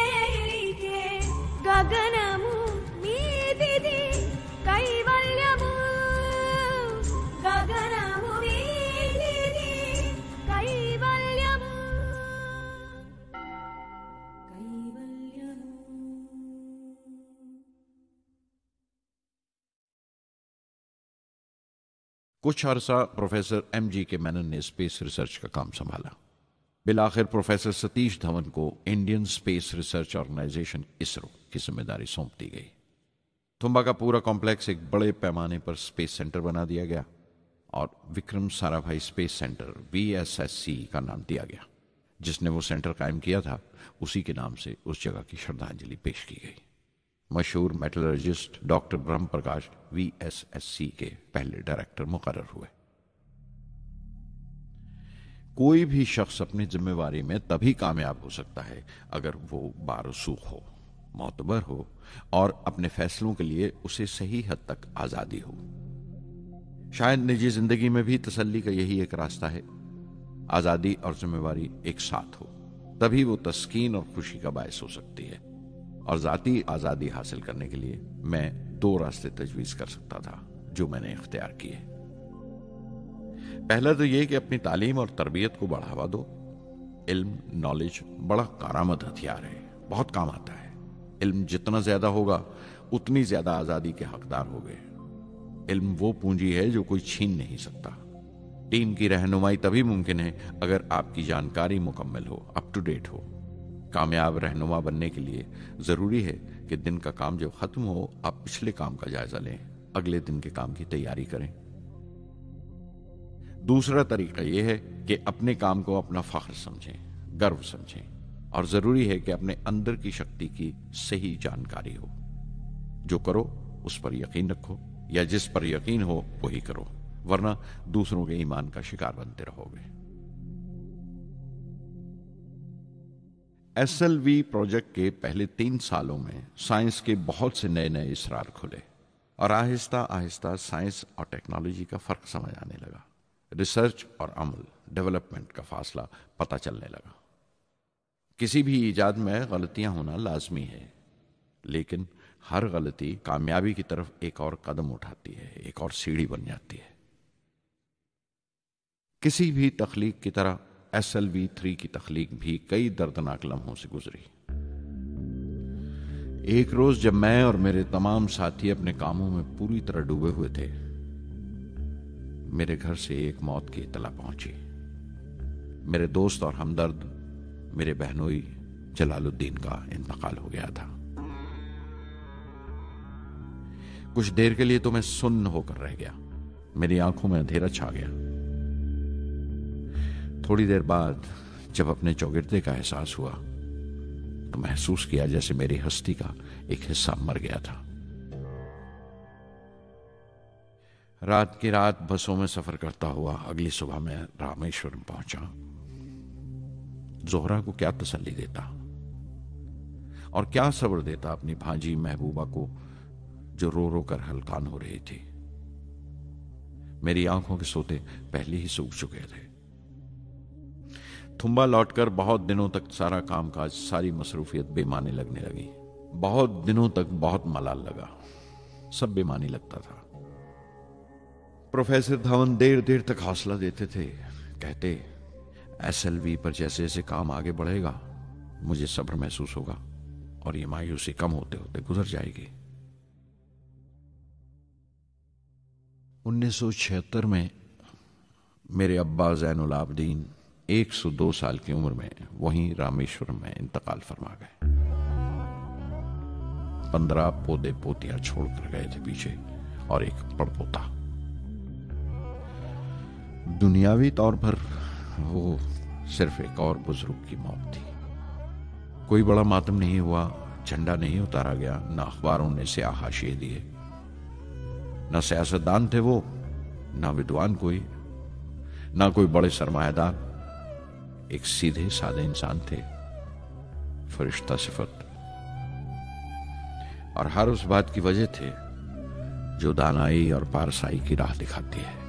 గగనము మీదిది కైవల్యము గగనము మీదిది కైవల్యము కైవల్యము कुछ अरसा प्रोफेसर MG के मेनन ने स्पेस रिसर्च का काम संभाला। बिलाखिर प्रोफेसर सतीश धवन को Indian space research organisation ISRO की जिम्मेदारी सौंप दी गई। तुम्बा का पूरा कॉम्प्लेक्स एक बड़े पैमाने पर स्पेस सेंटर बना दिया गया और Vikram Sarabhai space centre VSSC का नाम दिया गया। जिसने वो सेंटर कायम किया था उसी के नाम से उस जगह की श्रद्धांजलि पेश की गई। मशहूर मेटलर्जिस्ट डॉक्टर ब्रह्म प्रकाश VSSC के पहले डायरेक्टर मुकर्रर हुए। कोई भी शख्स अपनी जिम्मेवारी में तभी कामयाब हो सकता है अगर वो बारसूख हो, मोतबर हो और अपने फैसलों के लिए उसे सही हद तक आजादी हो। शायद निजी जिंदगी में भी तसल्ली का यही एक रास्ता है। आजादी और जिम्मेवारी एक साथ हो, तभी वो तस्कीन और खुशी का बायस हो सकती है। और जाती आजादी हासिल करने के लिए मैं 2 रास्ते तजवीज कर सकता था जो मैंने इख्तियार किए। पहला तो यह कि अपनी तालीम और तरबियत को बढ़ावा दो। इल्म, नॉलेज बड़ा कारामद हथियार है, बहुत काम आता है। इल्म जितना ज्यादा होगा उतनी ज्यादा आजादी के हकदार होगे। इल्म वो पूंजी है जो कोई छीन नहीं सकता। टीम की रहनुमाई तभी मुमकिन है अगर आपकी जानकारी मुकम्मल हो, अप टू डेट हो। कामयाब रहनुमा बनने के लिए जरूरी है कि दिन का काम जब खत्म हो आप पिछले काम का जायजा लें, अगले दिन के काम की तैयारी करें। दूसरा तरीका यह है कि अपने काम को अपना फख्र समझें, गर्व समझें, और जरूरी है कि अपने अंदर की शक्ति की सही जानकारी हो। जो करो उस पर यकीन रखो, या जिस पर यकीन हो वही करो, वरना दूसरों के ईमान का शिकार बनते रहोगे। SLV प्रोजेक्ट के पहले 3 सालों में साइंस के बहुत से नए नए इसरार खुले और आहिस्ता आहिस्ता साइंस और टेक्नोलॉजी का फर्क समझ आने लगा। रिसर्च और अमल, डेवलपमेंट का फासला पता चलने लगा। किसी भी इजाद में गलतियां होना लाजमी है, लेकिन हर गलती कामयाबी की तरफ एक और कदम उठाती है, एक और सीढ़ी बन जाती है। किसी भी तख्लीक की तरह SLV3 की तख्लीक भी कई दर्दनाक लम्हों से गुजरी। एक रोज जब मैं और मेरे तमाम साथी अपने कामों में पूरी तरह डूबे हुए थे, मेरे घर से एक मौत की इत्तला पहुंची। मेरे दोस्त और हमदर्द मेरे बहनोई जलालुद्दीन का इंतकाल हो गया था। कुछ देर के लिए तो मैं सुन्न होकर रह गया, मेरी आंखों में अंधेरा छा गया। थोड़ी देर बाद जब अपने चौगिरदे का एहसास हुआ तो महसूस किया जैसे मेरी हस्ती का एक हिस्सा मर गया था। रात की रात बसों में सफर करता हुआ अगली सुबह मैं रामेश्वरम पहुंचा। जोहरा को क्या तसल्ली देता और क्या सब्र देता अपनी भांजी महबूबा को, जो रो रो कर हलकान हो रही थी। मेरी आंखों के सोते पहले ही सूख चुके थे। थुम्बा लौटकर बहुत दिनों तक सारा कामकाज, सारी मसरूफियत बेमानी लगने लगी। बहुत दिनों तक बहुत मलाल लगा, सब बेमानी लगता था। प्रोफेसर धवन देर देर तक हौसला देते थे, कहते SLV पर जैसे जैसे काम आगे बढ़ेगा मुझे सब्र महसूस होगा और ये मायूसी कम होते होते गुजर जाएगी। 1976 में मेरे अब्बा ज़ैनुल आबदीन 102 साल की उम्र में वहीं रामेश्वरम में इंतकाल फरमा गए। 15 पोते पोतियां छोड़कर गए थे पीछे और एक पड़पोता। दुनियावी तौर पर वो सिर्फ एक और बुजुर्ग की मौत थी। कोई बड़ा मातम नहीं हुआ, झंडा नहीं उतारा गया, न अखबारों ने स्याह हाशिए दिए। न सियासतदान थे वो, न विद्वान कोई, न कोई बड़े सरमायादार। एक सीधे सादे इंसान थे, फरिश्ता सिफत, और हर उस बात की वजह थे जो दानाई और पारसाई की राह दिखाती है।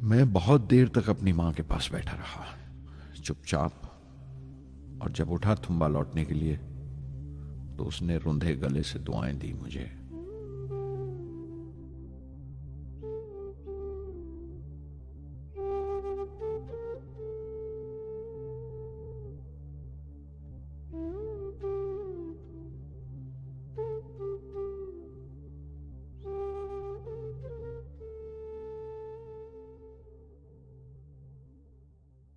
मैं बहुत देर तक अपनी मां के पास बैठा रहा, चुपचाप, और जब उठा थुम्बा लौटने के लिए तो उसने रुंधे गले से दुआएं दी मुझे।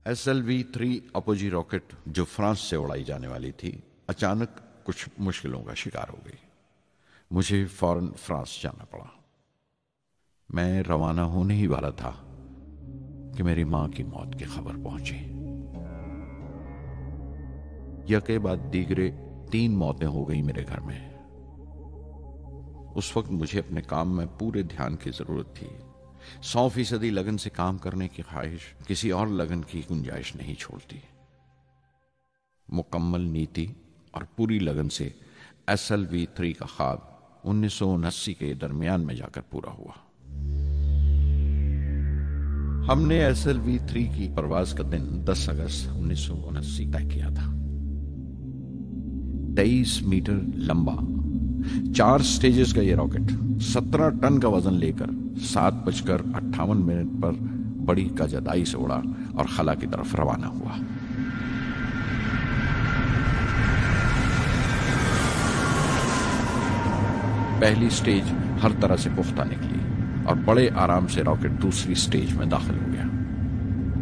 SLV3 अपोजी रॉकेट जो फ्रांस से उड़ाई जाने वाली थी, अचानक कुछ मुश्किलों का शिकार हो गई। मुझे फौरन फ्रांस जाना पड़ा। मैं रवाना होने ही वाला था कि मेरी मां की मौत की खबर पहुंची। यके बाद दीगरे 3 मौतें हो गई मेरे घर में। उस वक्त मुझे अपने काम में पूरे ध्यान की जरूरत थी। 100% लगन से काम करने की ख्वाहिश किसी और लगन की गुंजाइश नहीं छोड़ती। मुकम्मल नीति और पूरी लगन से SLV3 का ख्वाब 1979 के दरमियान में जाकर पूरा हुआ। हमने SLV3 की परवाज का दिन 10 अगस्त 1979 तय किया था। 23 मीटर लंबा 4 स्टेजेस का यह रॉकेट 17 टन का वजन लेकर 7:58 पर बड़ी कजदाई से उड़ा और खला की तरफ रवाना हुआ। पहली स्टेज हर तरह से पुख्ता निकली और बड़े आराम से रॉकेट दूसरी स्टेज में दाखिल हो गया।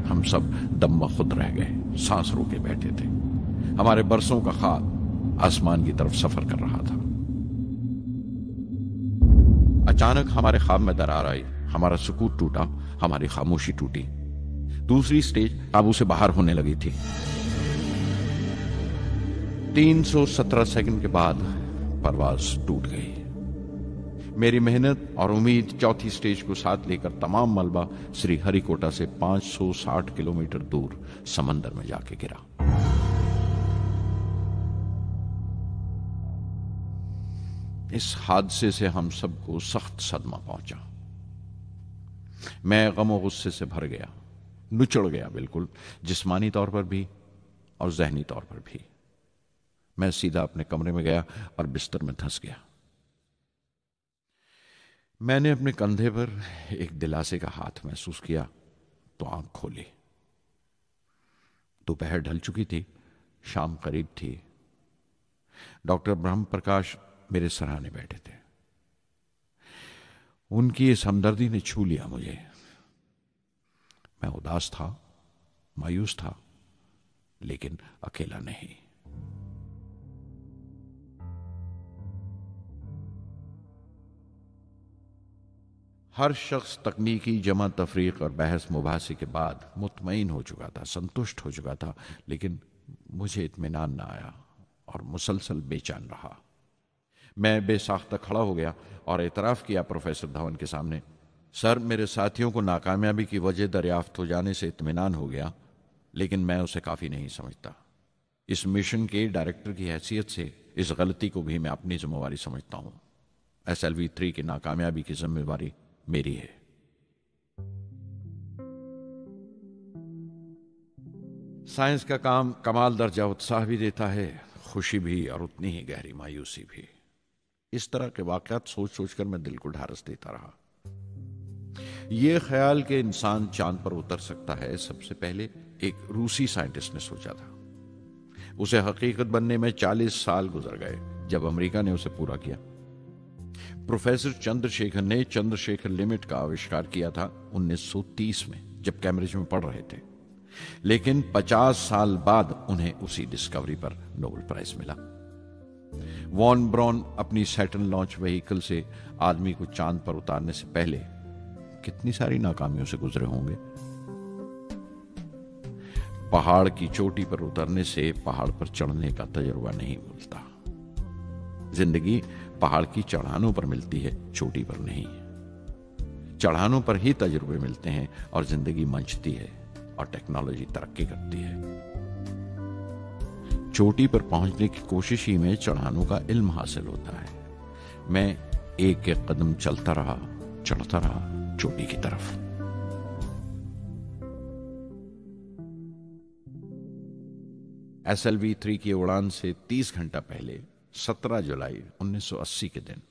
हम सब दम्मा खुद रह गए, सांस रोके बैठे थे। हमारे बरसों का ख्वाब आसमान की तरफ सफर कर रहा था। अचानक हमारे ख्वाब में दरार आई, हमारा सुकूत टूटा, हमारी खामोशी टूटी। दूसरी स्टेज काबू से बाहर होने लगी थी। 317 सेकंड के बाद परवाज टूट गई। मेरी मेहनत और उम्मीद चौथी स्टेज को साथ लेकर तमाम मलबा श्रीहरिकोटा से 560 किलोमीटर दूर समंदर में जाके गिरा। इस हादसे से हम सबको सख्त सदमा पहुंचा। मैं गम और गुस्से से भर गया, नुचड़ गया, बिल्कुल जिस्मानी तौर पर भी और जहनी तौर पर भी। मैं सीधा अपने कमरे में गया और बिस्तर में धंस गया। मैंने अपने कंधे पर एक दिलासे का हाथ महसूस किया तो आंख खोली। दोपहर ढल चुकी थी, शाम करीब थी। डॉक्टर ब्रह्म प्रकाश मेरे सराहने बैठे थे। उनकी इस हमदर्दी ने छू लिया मुझे। मैं उदास था, मायूस था, लेकिन अकेला नहीं। हर शख्स तकनीकी जमा तफरीक और बहस मुबासे के बाद मुतमईन हो चुका था, संतुष्ट हो चुका था, लेकिन मुझे इत्मीनान ना आया और मुसलसल बेचैन रहा। मैं बेसाख्ता खड़ा हो गया और एतराफ़ किया प्रोफेसर धवन के सामने, सर, मेरे साथियों को नाकामयाबी की वजह दरियाफ्त हो जाने से इत्मीनान हो गया, लेकिन मैं उसे काफ़ी नहीं समझता। इस मिशन के डायरेक्टर की हैसियत से इस गलती को भी मैं अपनी जिम्मेवारी समझता हूं। SLV-3 की नाकामयाबी की जिम्मेवारी मेरी है। साइंस का काम कमाल दर्जा उत्साह भी देता है, खुशी भी और उतनी ही गहरी मायूसी भी। इस तरह के वाकयात सोच सोचकर मैं दिल को ढारस देता रहा। यह ख्याल कि इंसान चांद पर उतर सकता है, सबसे पहले एक रूसी साइंटिस्ट ने सोचा था। उसे हकीकत बनने में 40 साल गुजर गए जब अमेरिका ने उसे पूरा किया। प्रोफेसर चंद्रशेखर ने चंद्रशेखर लिमिट का आविष्कार किया था 1930 में, जब कैम्ब्रिज में पढ़ रहे थे, लेकिन 50 साल बाद उन्हें उसी डिस्कवरी पर नोबेल प्राइज मिला। वॉन ब्रॉन अपनी सैटर्न लॉन्च व्हीकल से आदमी को चांद पर उतारने से पहले कितनी सारी नाकामियों से गुजरे होंगे। पहाड़ की चोटी पर उतरने से पहाड़ पर चढ़ने का तजुर्बा नहीं मिलता। जिंदगी पहाड़ की चढ़ानों पर मिलती है, चोटी पर नहीं। चढ़ानों पर ही तजुर्बे मिलते हैं और जिंदगी मंचती है और टेक्नोलॉजी तरक्की करती है। चोटी पर पहुंचने की कोशिश ही में चढ़ानों का इल्म हासिल होता है। मैं एक एक कदम चलता रहा, चढ़ता रहा चोटी की तरफ। SLV-3 की उड़ान से 30 घंटा पहले 17 जुलाई 1980 के दिन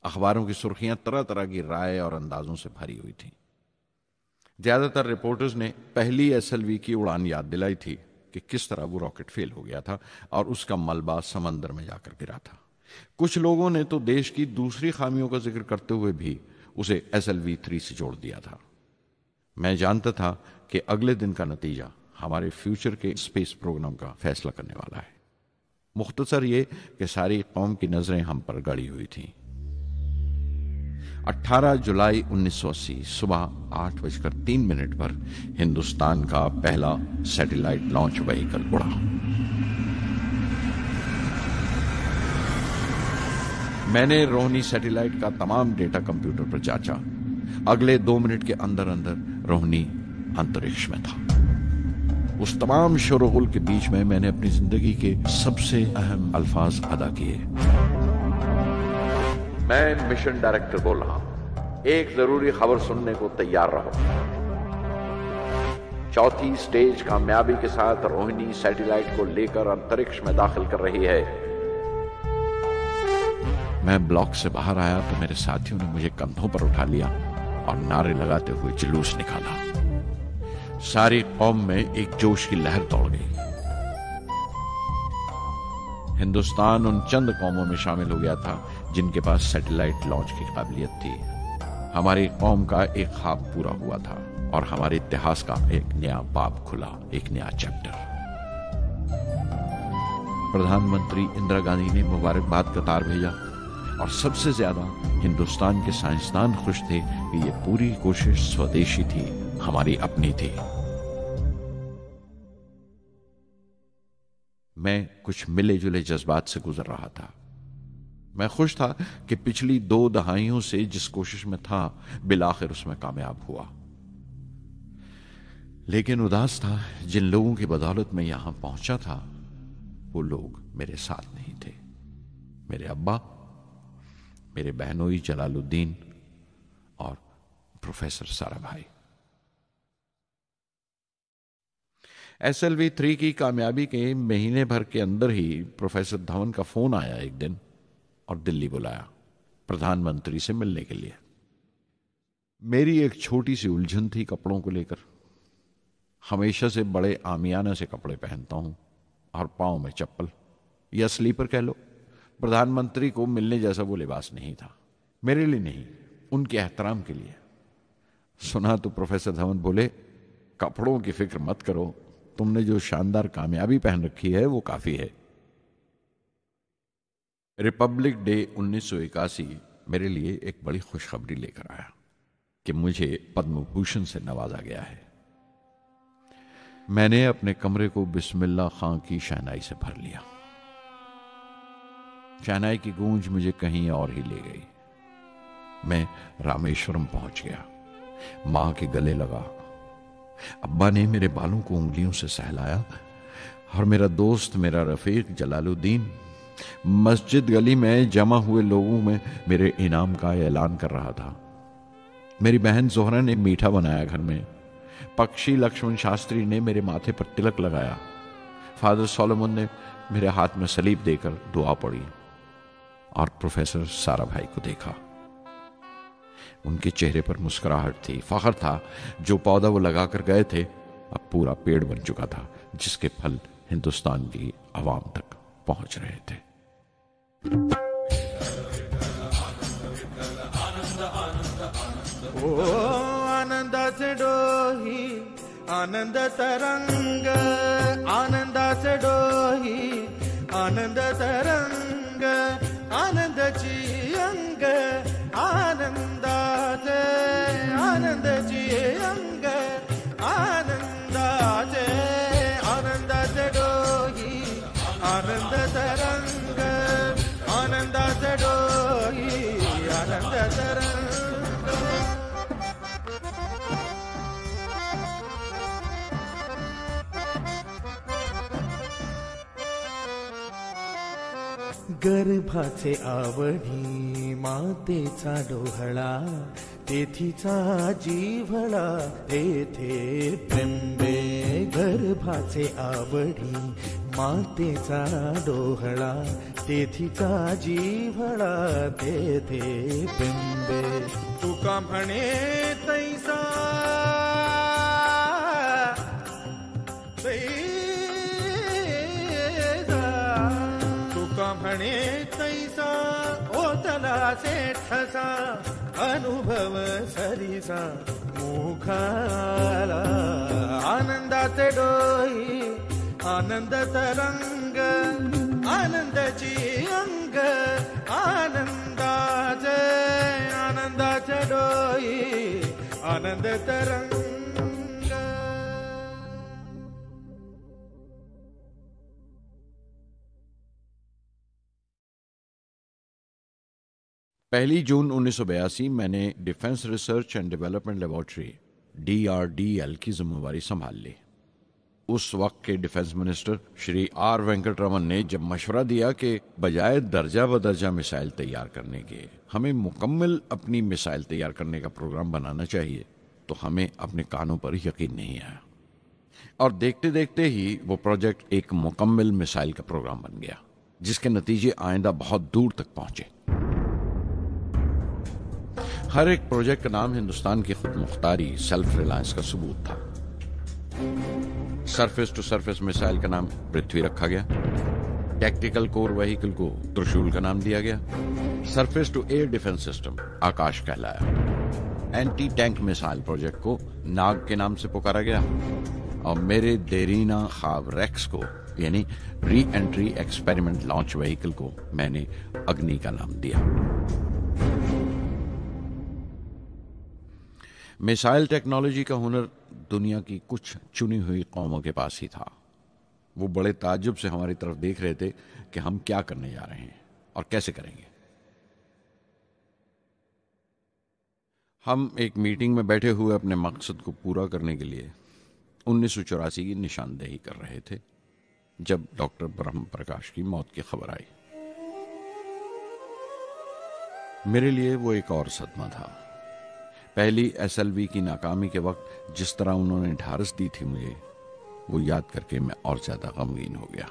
अखबारों की सुर्खियां तरह तरह की राय और अंदाजों से भरी हुई थी। ज्यादातर रिपोर्टर्स ने पहली SLV की उड़ान याद दिलाई थी कि किस तरह वो रॉकेट फेल हो गया था और उसका मलबा समंदर में जाकर गिरा था। कुछ लोगों ने तो देश की दूसरी खामियों का जिक्र करते हुए भी उसे SLV-3 से जोड़ दिया था। मैं जानता था कि अगले दिन का नतीजा हमारे फ्यूचर के स्पेस प्रोग्राम का फैसला करने वाला है। मुख्तसर ये कि सारी कौम की नजरें हम पर गड़ी हुई थीं। 18 जुलाई 1980 सुबह 8:03 पर हिंदुस्तान का पहला सैटेलाइट लॉन्च व्हीकल उड़ा। मैंने रोहिणी सैटेलाइट का तमाम डेटा कंप्यूटर पर जांचा। अगले 2 मिनट के अंदर अंदर रोहिणी अंतरिक्ष में था। उस तमाम शोरगुल के बीच में मैंने अपनी जिंदगी के सबसे अहम अल्फाज अदा किए। मैं मिशन डायरेक्टर बोल रहा हूं, एक जरूरी खबर सुनने को तैयार रहो। चौथी स्टेज कामयाबी के साथ रोहिणी सैटेलाइट को लेकर अंतरिक्ष में दाखिल कर रही है। मैं ब्लॉक से बाहर आया तो मेरे साथियों ने मुझे कंधों पर उठा लिया और नारे लगाते हुए जुलूस निकाला। सारी कौम में एक जोश की लहर दौड़ गई। हिंदुस्तान उन चंद कौमों में शामिल हो गया था जिनके पास सैटेलाइट लॉन्च की काबिलियत थी। हमारी कौम का एक ख्वाब पूरा हुआ था और हमारे इतिहास का एक नया बाब खुला, एक नया चैप्टर। प्रधानमंत्री इंदिरा गांधी ने मुबारकबाद का तार भेजा। और सबसे ज्यादा हिंदुस्तान के साइंसदान खुश थे कि ये पूरी कोशिश स्वदेशी थी, हमारी अपनी थी। मैं कुछ मिले जुले जज्बात से गुजर रहा था। मैं खुश था कि पिछली 2 दहाइयों से जिस कोशिश में था बिलाखिर उसमें कामयाब हुआ, लेकिन उदास था जिन लोगों की बदौलत में यहां पहुंचा था वो लोग मेरे साथ नहीं थे। मेरे अब्बा, मेरे बहनोई जलालुद्दीन और प्रोफेसर साराभाई। SLV 3 की कामयाबी के महीने भर के अंदर ही प्रोफेसर धवन का फोन आया एक दिन और दिल्ली बुलाया प्रधानमंत्री से मिलने के लिए। मेरी एक छोटी सी उलझन थी कपड़ों को लेकर। हमेशा से बड़े आमियाना से कपड़े पहनता हूं और पांव में चप्पल या स्लीपर कह लो। प्रधानमंत्री को मिलने जैसा वो लिबास नहीं था, मेरे लिए नहीं, उनके एहतराम के लिए। सुना तो प्रोफेसर धवन बोले, कपड़ों की फिक्र मत करो, तुमने जो शानदार कामयाबी पहन रखी है वो काफी है। रिपब्लिक डे 1981 मेरे लिए एक बड़ी खुशखबरी लेकर आया कि मुझे पद्म भूषण से नवाजा गया है। मैंने अपने कमरे को बिस्मिल्लाह खां की शहनाई से भर लिया। शहनाई की गूंज मुझे कहीं और ही ले गई। मैं रामेश्वरम पहुंच गया, मां के गले लगा। अब्बा ने मेरे बालों को उंगलियों से सहलाया और मेरा दोस्त, मेरा रफीक जलालुद्दीन मस्जिद गली में जमा हुए लोगों में मेरे इनाम का ऐलान कर रहा था। मेरी बहन जोहरा ने मीठा बनाया घर में। पक्षी लक्ष्मण शास्त्री ने मेरे माथे पर तिलक लगाया। फादर सोलोमन ने मेरे हाथ में सलीब देकर दुआ पढ़ी और प्रोफेसर साराभाई को देखा। उनके चेहरे पर मुस्कुराहट थी, फख्र था। जो पौधा वो लगाकर गए थे अब पूरा पेड़ बन चुका था, जिसके फल हिंदुस्तान की आवाम तक पहुंच रहे थे। ओ आनंदाचे डोही आनंद तरंग, आनंदाचे डोही आनंद तरंग, आनंदाची अंग, आनंदाचे आनंदाची अंग, आनंदाचे आनंदाचे डोही आनंद तरंग, आनंदाचे डोही आनंद तरंग। गर्भाचे आवडी मातेचा डोहळा, तेथीचा जीवळा तेथे प्रेंबे। गर्भाचे आवडी मातेचा डोहळा, तेथीचा जीवळा तेथे प्रेंबे। तुका म्हणे तैसा म्हणे तैसा ओतला से ठसा, अनुभव सरीसा मुखाला। आनंदाचे डोही आनंद तरंग, आनंदाची अंग, आनंदाचे आनंदाचे डोही आनंद तरंग। पहली जून 1982 मैंने defence research and development laboratory DRDL की जिम्मेवारी संभाल ली। उस वक्त के defence minister Shri R Venkataraman ने जब मशवरा दिया कि बजाय दर्जा बदर्जा मिसाइल तैयार करने के हमें मुकम्मल अपनी मिसाइल तैयार करने का प्रोग्राम बनाना चाहिए, तो हमें अपने कानों पर यकीन नहीं आया और देखते देखते ही वो प्रोजेक्ट एक मुकम्मल मिसाइल का प्रोग्राम बन गया, जिसके नतीजे आइंदा बहुत दूर तक पहुंचे। हर एक प्रोजेक्ट का नाम हिंदुस्तान की खुद मुख्तारी, सेल्फ रिलायंस का सबूत था। सरफेस टू सरफेस मिसाइल का नाम पृथ्वी रखा गया, टैक्टिकल कोर व्हीकल को त्रिशूल का नाम दिया गया, surface to air defence system Akash कहलाया, एंटी टैंक मिसाइल प्रोजेक्ट को नाग के नाम से पुकारा गया और मेरे देरीना ख्वाब रेक्स को यानी re entry experiment launch vehicle को मैंने अग्नि का नाम दिया। मिसाइल टेक्नोलॉजी का हुनर दुनिया की कुछ चुनी हुई कौमों के पास ही था। वो बड़े ताज्जुब से हमारी तरफ देख रहे थे कि हम क्या करने जा रहे हैं और कैसे करेंगे। हम एक मीटिंग में बैठे हुए अपने मकसद को पूरा करने के लिए 1984 की निशानदेही कर रहे थे जब डॉक्टर ब्रह्म प्रकाश की मौत की खबर आई। मेरे लिए वो एक और सदमा था। पहली SLV की नाकामी के वक्त जिस तरह उन्होंने ढारस दी थी मुझे, वो याद करके मैं और ज्यादा गमगीन हो गया।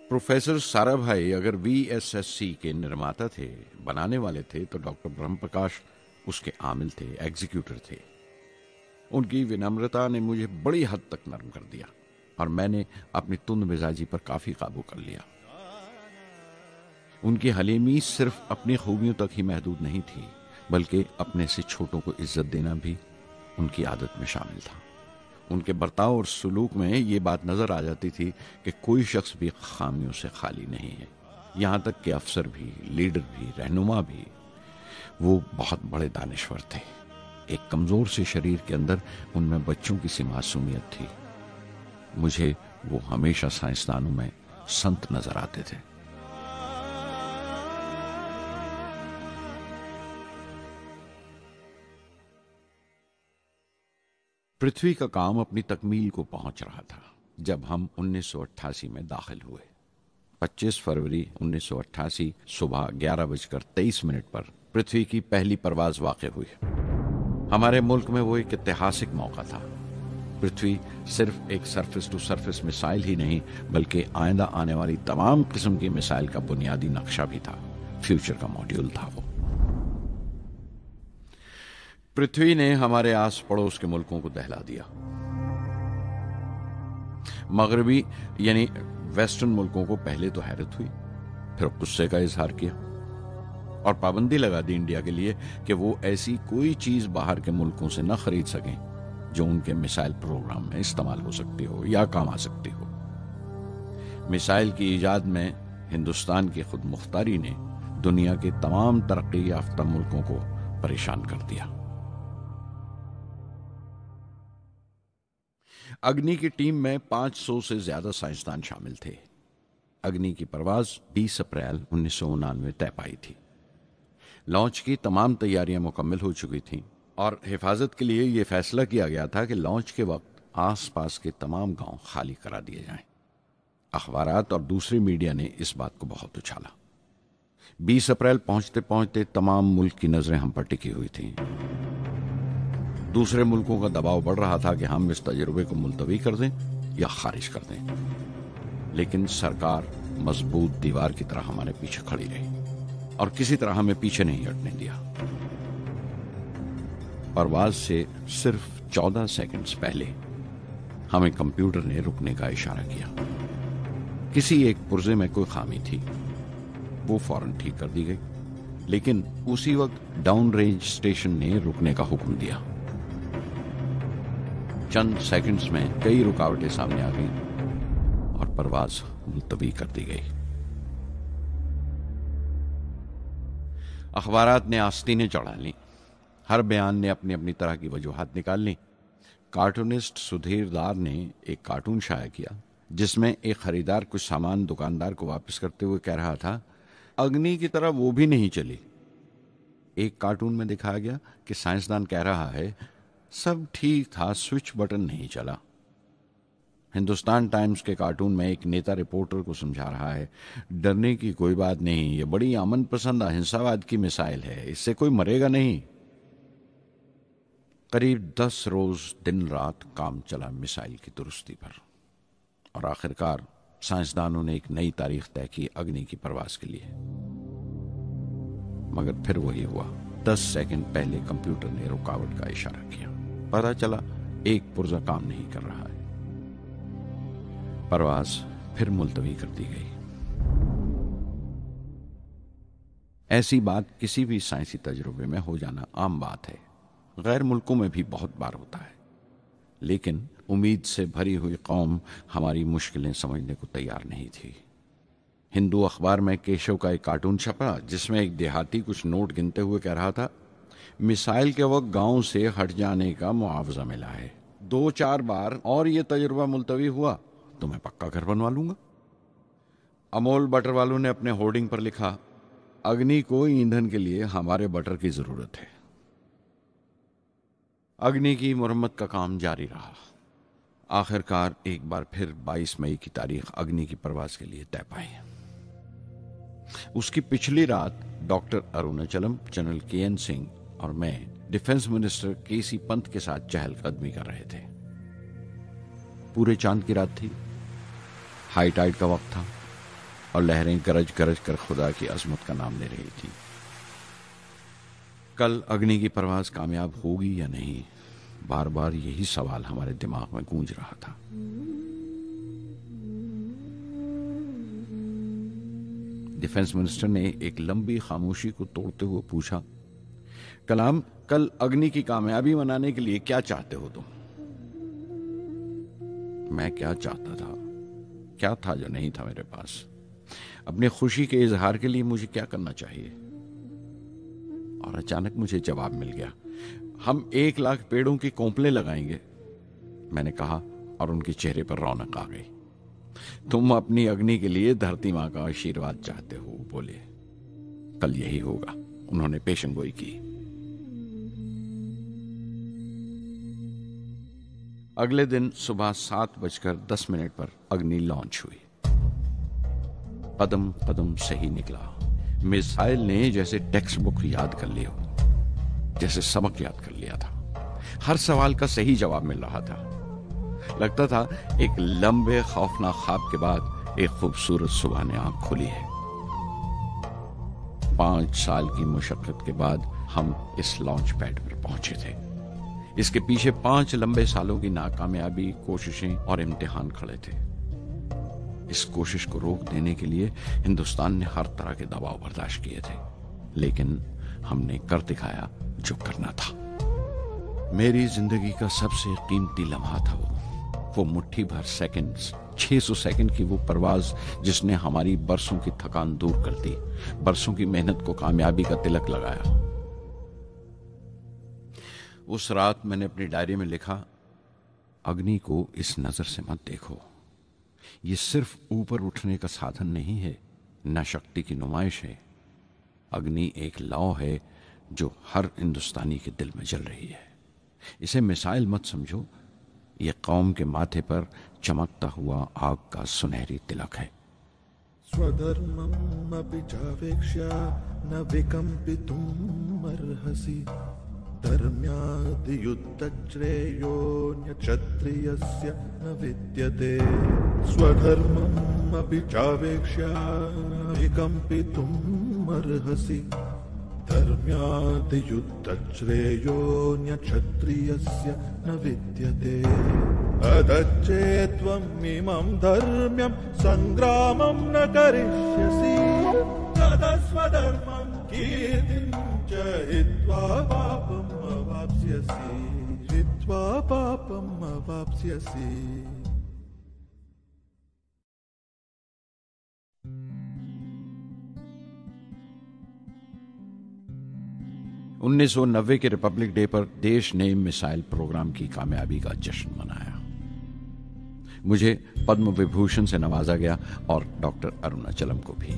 प्रोफेसर साराभाई अगर VSSC के निर्माता थे, बनाने वाले थे, तो डॉक्टर ब्रह्म प्रकाश उसके आमिल थे, एग्जीक्यूटर थे। उनकी विनम्रता ने मुझे बड़ी हद तक नरम कर दिया और मैंने अपनी तुंद मिजाजी पर काफी काबू कर लिया। उनकी हलीमी सिर्फ अपनी खूबियों तक ही महदूद नहीं थी, बल्कि अपने से छोटों को इज्जत देना भी उनकी आदत में शामिल था। उनके बर्ताव और सुलूक में ये बात नजर आ जाती थी कि कोई शख्स भी खामियों से खाली नहीं है। यहां तक कि अफसर भी, लीडर भी, रहनुमा भी। वो बहुत बड़े दानिश्वर थे। एक कमजोर से शरीर के अंदर उनमें बच्चों की सी मासूमियत थी। मुझे वो हमेशा साइंसदानों में संत नजर आते थे। पृथ्वी का काम अपनी तकमील को पहुंच रहा था जब हम 1988 में दाखिल हुए। 25 फरवरी 1988 सुबह 11:23 पर पृथ्वी की पहली परवाज वाक़ई हुई। हमारे मुल्क में वो एक ऐतिहासिक मौका था। पृथ्वी सिर्फ एक सरफेस टू सरफेस मिसाइल ही नहीं, बल्कि आइंदा आने वाली तमाम किस्म की मिसाइल का बुनियादी नक्शा भी था। फ्यूचर का मॉड्यूल था वो। पृथ्वी ने हमारे आस पड़ोस के मुल्कों को दहला दिया। मगरबी यानी वेस्टर्न मुल्कों को पहले तो हैरत हुई, फिर गुस्से का इजहार किया और पाबंदी लगा दी इंडिया के लिए कि वो ऐसी कोई चीज बाहर के मुल्कों से न खरीद सकें जो उनके मिसाइल प्रोग्राम में इस्तेमाल हो सकती हो या काम आ सकती हो। मिसाइल की इजाद में हिंदुस्तान की खुद मुख्तारी ने दुनिया के तमाम तरक्की याफ्ता मुल्कों को परेशान कर दिया। अग्नि की टीम में 500 से ज्यादा साइंसदान शामिल थे। अग्नि की परवाज 20 अप्रैल 1999 तय पाई थी। लॉन्च की तमाम तैयारियां मुकम्मल हो चुकी थीं और हिफाजत के लिए यह फैसला किया गया था कि लॉन्च के वक्त आसपास के तमाम गांव खाली करा दिए जाएं। अखबारात और दूसरी मीडिया ने इस बात को बहुत उछाला। 20 अप्रैल पहुंचते पहुंचते तमाम मुल्क की नजरें हम पर टिकी हुई थीं। दूसरे मुल्कों का दबाव बढ़ रहा था कि हम इस तजुर्बे को मुलतवी कर दें या खारिज कर दें, लेकिन सरकार मजबूत दीवार की तरह हमारे पीछे खड़ी रही और किसी तरह हमें पीछे नहीं हटने दिया। परवाज से सिर्फ 14 सेकंड्स पहले हमें कंप्यूटर ने रुकने का इशारा किया। किसी एक पुर्जे में कोई खामी थी, वो फौरन ठीक कर दी गई, लेकिन उसी वक्त डाउन रेंज स्टेशन ने रुकने का हुक्म दिया। चंद सेकंड्स में कई रुकावटें सामने आ गईं और परवाज मुलतवी कर दी गई। अखबारात ने आस्तीनें चढ़ा ली। हर बयान ने अपनी अपनी तरह की वजूहात निकाल ली। कार्टूनिस्ट सुधीर दार ने एक कार्टून शाया किया जिसमें एक खरीदार कुछ सामान दुकानदार को वापस करते हुए कह रहा था, अग्नि की तरह वो भी नहीं चली। एक कार्टून में दिखाया गया कि साइंसदान कह रहा है, सब ठीक था, स्विच बटन नहीं चला। हिंदुस्तान टाइम्स के कार्टून में एक नेता रिपोर्टर को समझा रहा है, डरने की कोई बात नहीं, ये बड़ी अमन पसंद अहिंसावाद की मिसाइल है, इससे कोई मरेगा नहीं। करीब 10 रोज दिन रात काम चला मिसाइल की दुरुस्ती पर और आखिरकार साइंसदानों ने एक नई तारीख तय की अग्नि की परवाज के लिए। मगर फिर वही हुआ। 10 सेकंड पहले कंप्यूटर ने रुकावट का इशारा किया। पता चला एक पुर्जा काम नहीं कर रहा है। परवाज फिर मुलतवी कर दी गई। ऐसी बात किसी भी साइंसी तजुर्बे में हो जाना आम बात है, गैर मुल्कों में भी बहुत बार होता है। लेकिन उम्मीद से भरी हुई कौम हमारी मुश्किलें समझने को तैयार नहीं थी। हिंदू अखबार में केशव का एक कार्टून छपा जिसमें एक देहाती कुछ नोट गिनते हुए कह रहा था, मिसाइल के वक्त गांव से हट जाने का मुआवजा मिला है, 2-4 बार और ये तजुर्बा मुलतवी हुआ तो मैं पक्का घर बनवा लूंगा। अमोल बटर वालों ने अपने होर्डिंग पर लिखा, अग्नि को ईंधन के लिए हमारे बटर की जरूरत है। अग्नि की मुरम्मत का काम जारी रहा। आखिरकार एक बार फिर 22 मई की तारीख अग्नि की परवाज के लिए तय पाई। उसकी पिछली रात doctor Arunachalam, general KN Singh और मैं डिफेंस मिनिस्टर KC पंत के साथ चहलकदमी कर रहे थे। पूरे चांद की रात थी, हाई टाइड का वक्त था और लहरें गरज गरज कर खुदा की अजमत का नाम ले रही थी। कल अग्नि की परवाज कामयाब होगी या नहीं, बार बार यही सवाल हमारे दिमाग में गूंज रहा था। डिफेंस मिनिस्टर ने एक लंबी खामोशी को तोड़ते हुए पूछा, कलाम, कल अग्नि की कामयाबी मनाने के लिए क्या चाहते हो तुम? मैं क्या चाहता था? क्या था जो नहीं था मेरे पास? अपनी खुशी के इजहार के लिए मुझे क्या करना चाहिए? और अचानक मुझे जवाब मिल गया, हम 1 लाख पेड़ों की कोंपले लगाएंगे, मैंने कहा और उनके चेहरे पर रौनक आ गई। तुम अपनी अग्नि के लिए धरती मां का आशीर्वाद चाहते हो, बोले। कल यही होगा, उन्होंने पेशेंगोई की। अगले दिन सुबह 7:10 पर अग्नि लॉन्च हुई। कदम कदम सही निकला। मिसाइल ने जैसे टेक्स्ट बुक याद कर लिया हो, जैसे सबक याद कर लिया था। हर सवाल का सही जवाब मिल रहा था। लगता था एक लंबे खौफनाक ख्वाब के बाद एक खूबसूरत सुबह ने आंख खोली है। 5 साल की मुशक्कत के बाद हम इस लॉन्च पैड पर पहुंचे थे। इसके पीछे 5 लंबे सालों की नाकामयाबी, कोशिशें और इम्तिहान खड़े थे। इस कोशिश को रोक देने के लिए हिंदुस्तान ने हर तरह के दबाव बर्दाश्त किए थे, लेकिन हमने कर दिखाया जो करना था। मेरी जिंदगी का सबसे कीमती लम्हा था वो मुट्ठी भर सेकंड्स, 600 सेकंड की वो परवाज जिसने हमारी बरसों की थकान दूर कर दी, बरसों की मेहनत को कामयाबी का तिलक लगाया। उस रात मैंने अपनी डायरी में लिखा, अग्नि को इस नजर से मत देखो। ये सिर्फ ऊपर उठने का साधन नहीं है, न शक्ति की नुमाइश है। अग्नि एक लौ है जो हर हिंदुस्तानी के दिल में जल रही है। इसे मिसाइल मत समझो, ये कौम के माथे पर चमकता हुआ आग का सुनहरी तिलक है। स्वधर्मम् अपि चावेक्ष्य न विकम्पितुम् अर्हसि, धर्म्याद् युद्धश्रेयोऽन्यक्षत्रियस्य न विद्यते। स्वधर्मम् अपि चावेक्ष्य न विकम्पितुम् अर्हसि, धर्म्याद् युद्धश्रेयोऽन्यक्षत्रियस्य न विद्यते। अदच्चेत्त्वम् इमं धर्म्यं सङ्ग्रामं न करिष्यसि, तदा स्वधर्मं कीर्तिं च हित्वा पापम् अवाप्स्यसि, हित्वा पापम् अवाप्स्यसि। 1990 के रिपब्लिक डे पर देश ने मिसाइल प्रोग्राम की कामयाबी का जश्न मनाया। मुझे पद्म विभूषण से नवाजा गया और डॉक्टर अरुणाचलम को भी।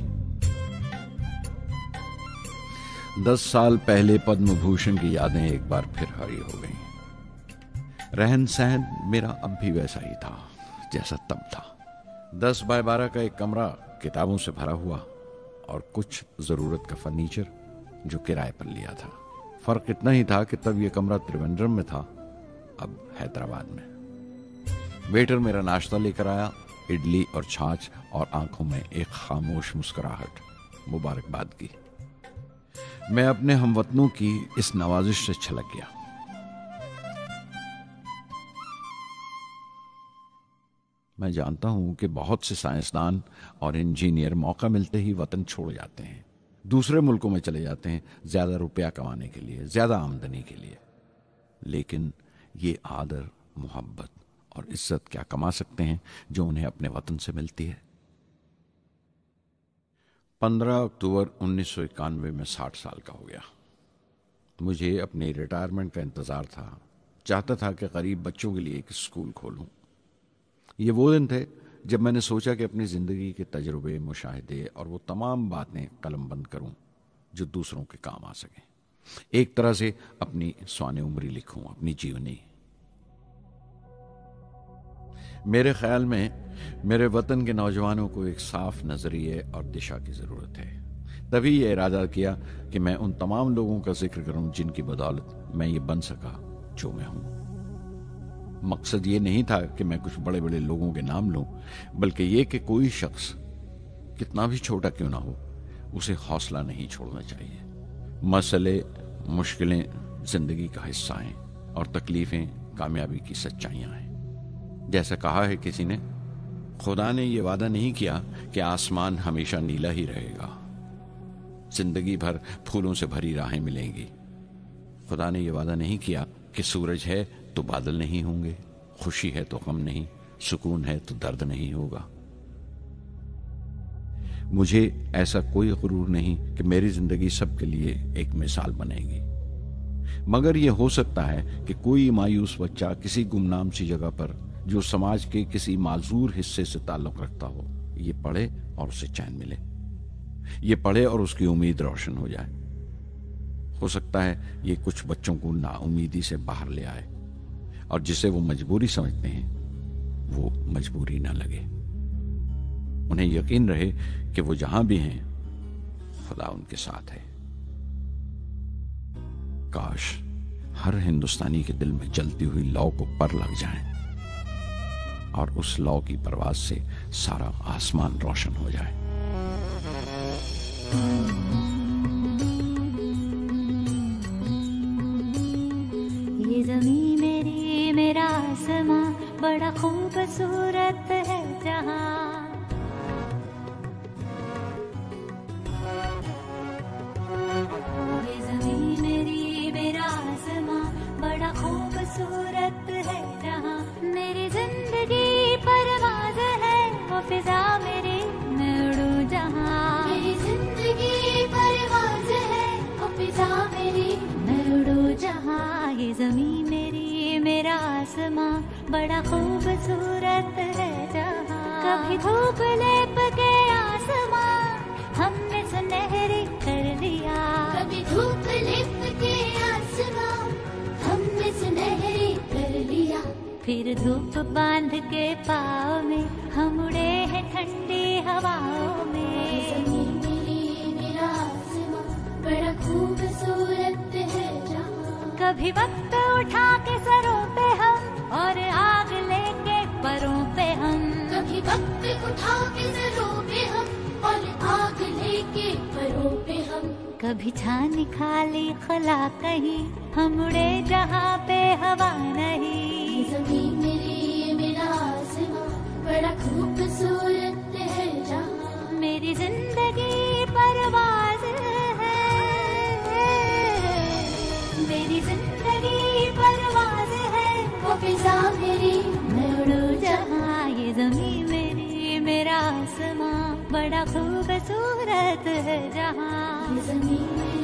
10 साल पहले पद्म भूषण की यादें एक बार फिर हरी हो गईं। रहन सहन मेरा अब भी वैसा ही था जैसा तब था। 10 बाय 12 का एक कमरा किताबों से भरा हुआ और कुछ जरूरत का फर्नीचर जो किराए पर लिया था। फर्क इतना ही था कि तब यह कमरा त्रिवेंद्रम में था, अब हैदराबाद में। वेटर मेरा नाश्ता लेकर आया, इडली और छाछ, और आंखों में एक खामोश मुस्कुराहट, मुबारकबाद की। मैं अपने हमवतनों की इस नवाजिश से छलक गया। मैं जानता हूं कि बहुत से साइंसदान और इंजीनियर मौका मिलते ही वतन छोड़ जाते हैं, दूसरे मुल्कों में चले जाते हैं ज्यादा रुपया कमाने के लिए, ज्यादा आमदनी के लिए। लेकिन ये आदर, मोहब्बत और इज्जत क्या कमा सकते हैं जो उन्हें अपने वतन से मिलती है। 15 अक्टूबर 1991 में 60 साल का हो गया। मुझे अपने रिटायरमेंट का इंतजार था। चाहता था कि गरीब बच्चों के लिए एक स्कूल खोलूं। ये वो दिन थे जब मैंने सोचा कि अपनी जिंदगी के तजुर्बे, मुशाहिदे और वो तमाम बातें कलमबंद करूं जो दूसरों के काम आ सकें। एक तरह से अपनी स्वाने उम्री लिखूं, अपनी जीवनी। मेरे ख्याल में मेरे वतन के नौजवानों को एक साफ नजरिए और दिशा की जरूरत है। तभी ये इरादा किया कि मैं उन तमाम लोगों का जिक्र करूं जिनकी बदौलत मैं ये बन सका जो मैं हूं। मकसद ये नहीं था कि मैं कुछ बड़े बड़े लोगों के नाम लूं, बल्कि ये कि कोई शख्स कितना भी छोटा क्यों ना हो, उसे हौसला नहीं छोड़ना चाहिए। मसले, मुश्किलें जिंदगी का हिस्सा हैं और तकलीफें कामयाबी की सच्चाइयां हैं। जैसा कहा है किसी ने, खुदा ने यह वादा नहीं किया कि आसमान हमेशा नीला ही रहेगा, जिंदगी भर फूलों से भरी राहें मिलेंगी। खुदा ने यह वादा नहीं किया कि सूरज है तो बादल नहीं होंगे, खुशी है तो गम नहीं, सुकून है तो दर्द नहीं होगा। मुझे ऐसा कोई गुरूर नहीं कि मेरी जिंदगी सबके लिए एक मिसाल बनेगी, मगर यह हो सकता है कि कोई मायूस बच्चा किसी गुमनाम सी जगह पर जो समाज के किसी माजूर हिस्से से ताल्लुक रखता हो, ये पढ़े और उसे चैन मिले। ये पढ़े और उसकी उम्मीद रोशन हो जाए। हो सकता है ये कुछ बच्चों को नाउमीदी से बाहर ले आए और जिसे वो मजबूरी समझते हैं वो मजबूरी ना लगे। उन्हें यकीन रहे कि वो जहां भी हैं खुदा उनके साथ है। काश हर हिंदुस्तानी के दिल में जलती हुई लौ को पर लग जाए और उस लौ की परवाज से सारा आसमान रोशन हो जाए। ये ज़मीं मेरी, मेरा आसमां, बड़ा खूबसूरत है जहां। ये ज़मीं मेरी, मेरा आसमां, बड़ा खूबसूरत है जहां। मेरी जिंदगी परवाज़ है, वो फिजा मेरी, मैं उड़ूं जहां। मेरी जिंदगी परवाज़ है, वो फिजा मेरी, मैं उड़ूं जहां। ये ज़मीं मेरी, मेरा आसमां, बड़ा खूबसूरत है जहां। कभी धूप लेप के आसमां हमने सुनहरी कर लिया। कभी धूप लेप के आसमां हमने सुनहरी कर लिया। फिर धूप बांध के पाँव में हम उड़े हैं ठंडी हवाओं में। ज़मीं मेरी, मेरा आसमां, बड़ा खूबसूरत है जहां। कभी वक्त उठा के सरों पे हम और आग लेके परों पे हम। कभी वक्त उठा के सरों पे हम और आग लेके परों पे हम। कभी छानी खाली खला कहीं, हम उड़े जहाँ पे हवा नहीं। ज़मीं मेरी, मेरा आसमां, बड़ा खूबसूरत है जहां। मेरी जिंदगी परवाज़ है, मेरी जिंदगी परवाज़ है, वो फिजा मेरी, मैं उड़ूं जहां। ये ज़मीं मेरी, मेरा आसमां, बड़ा खूबसूरत है जहां। ये ज़मीं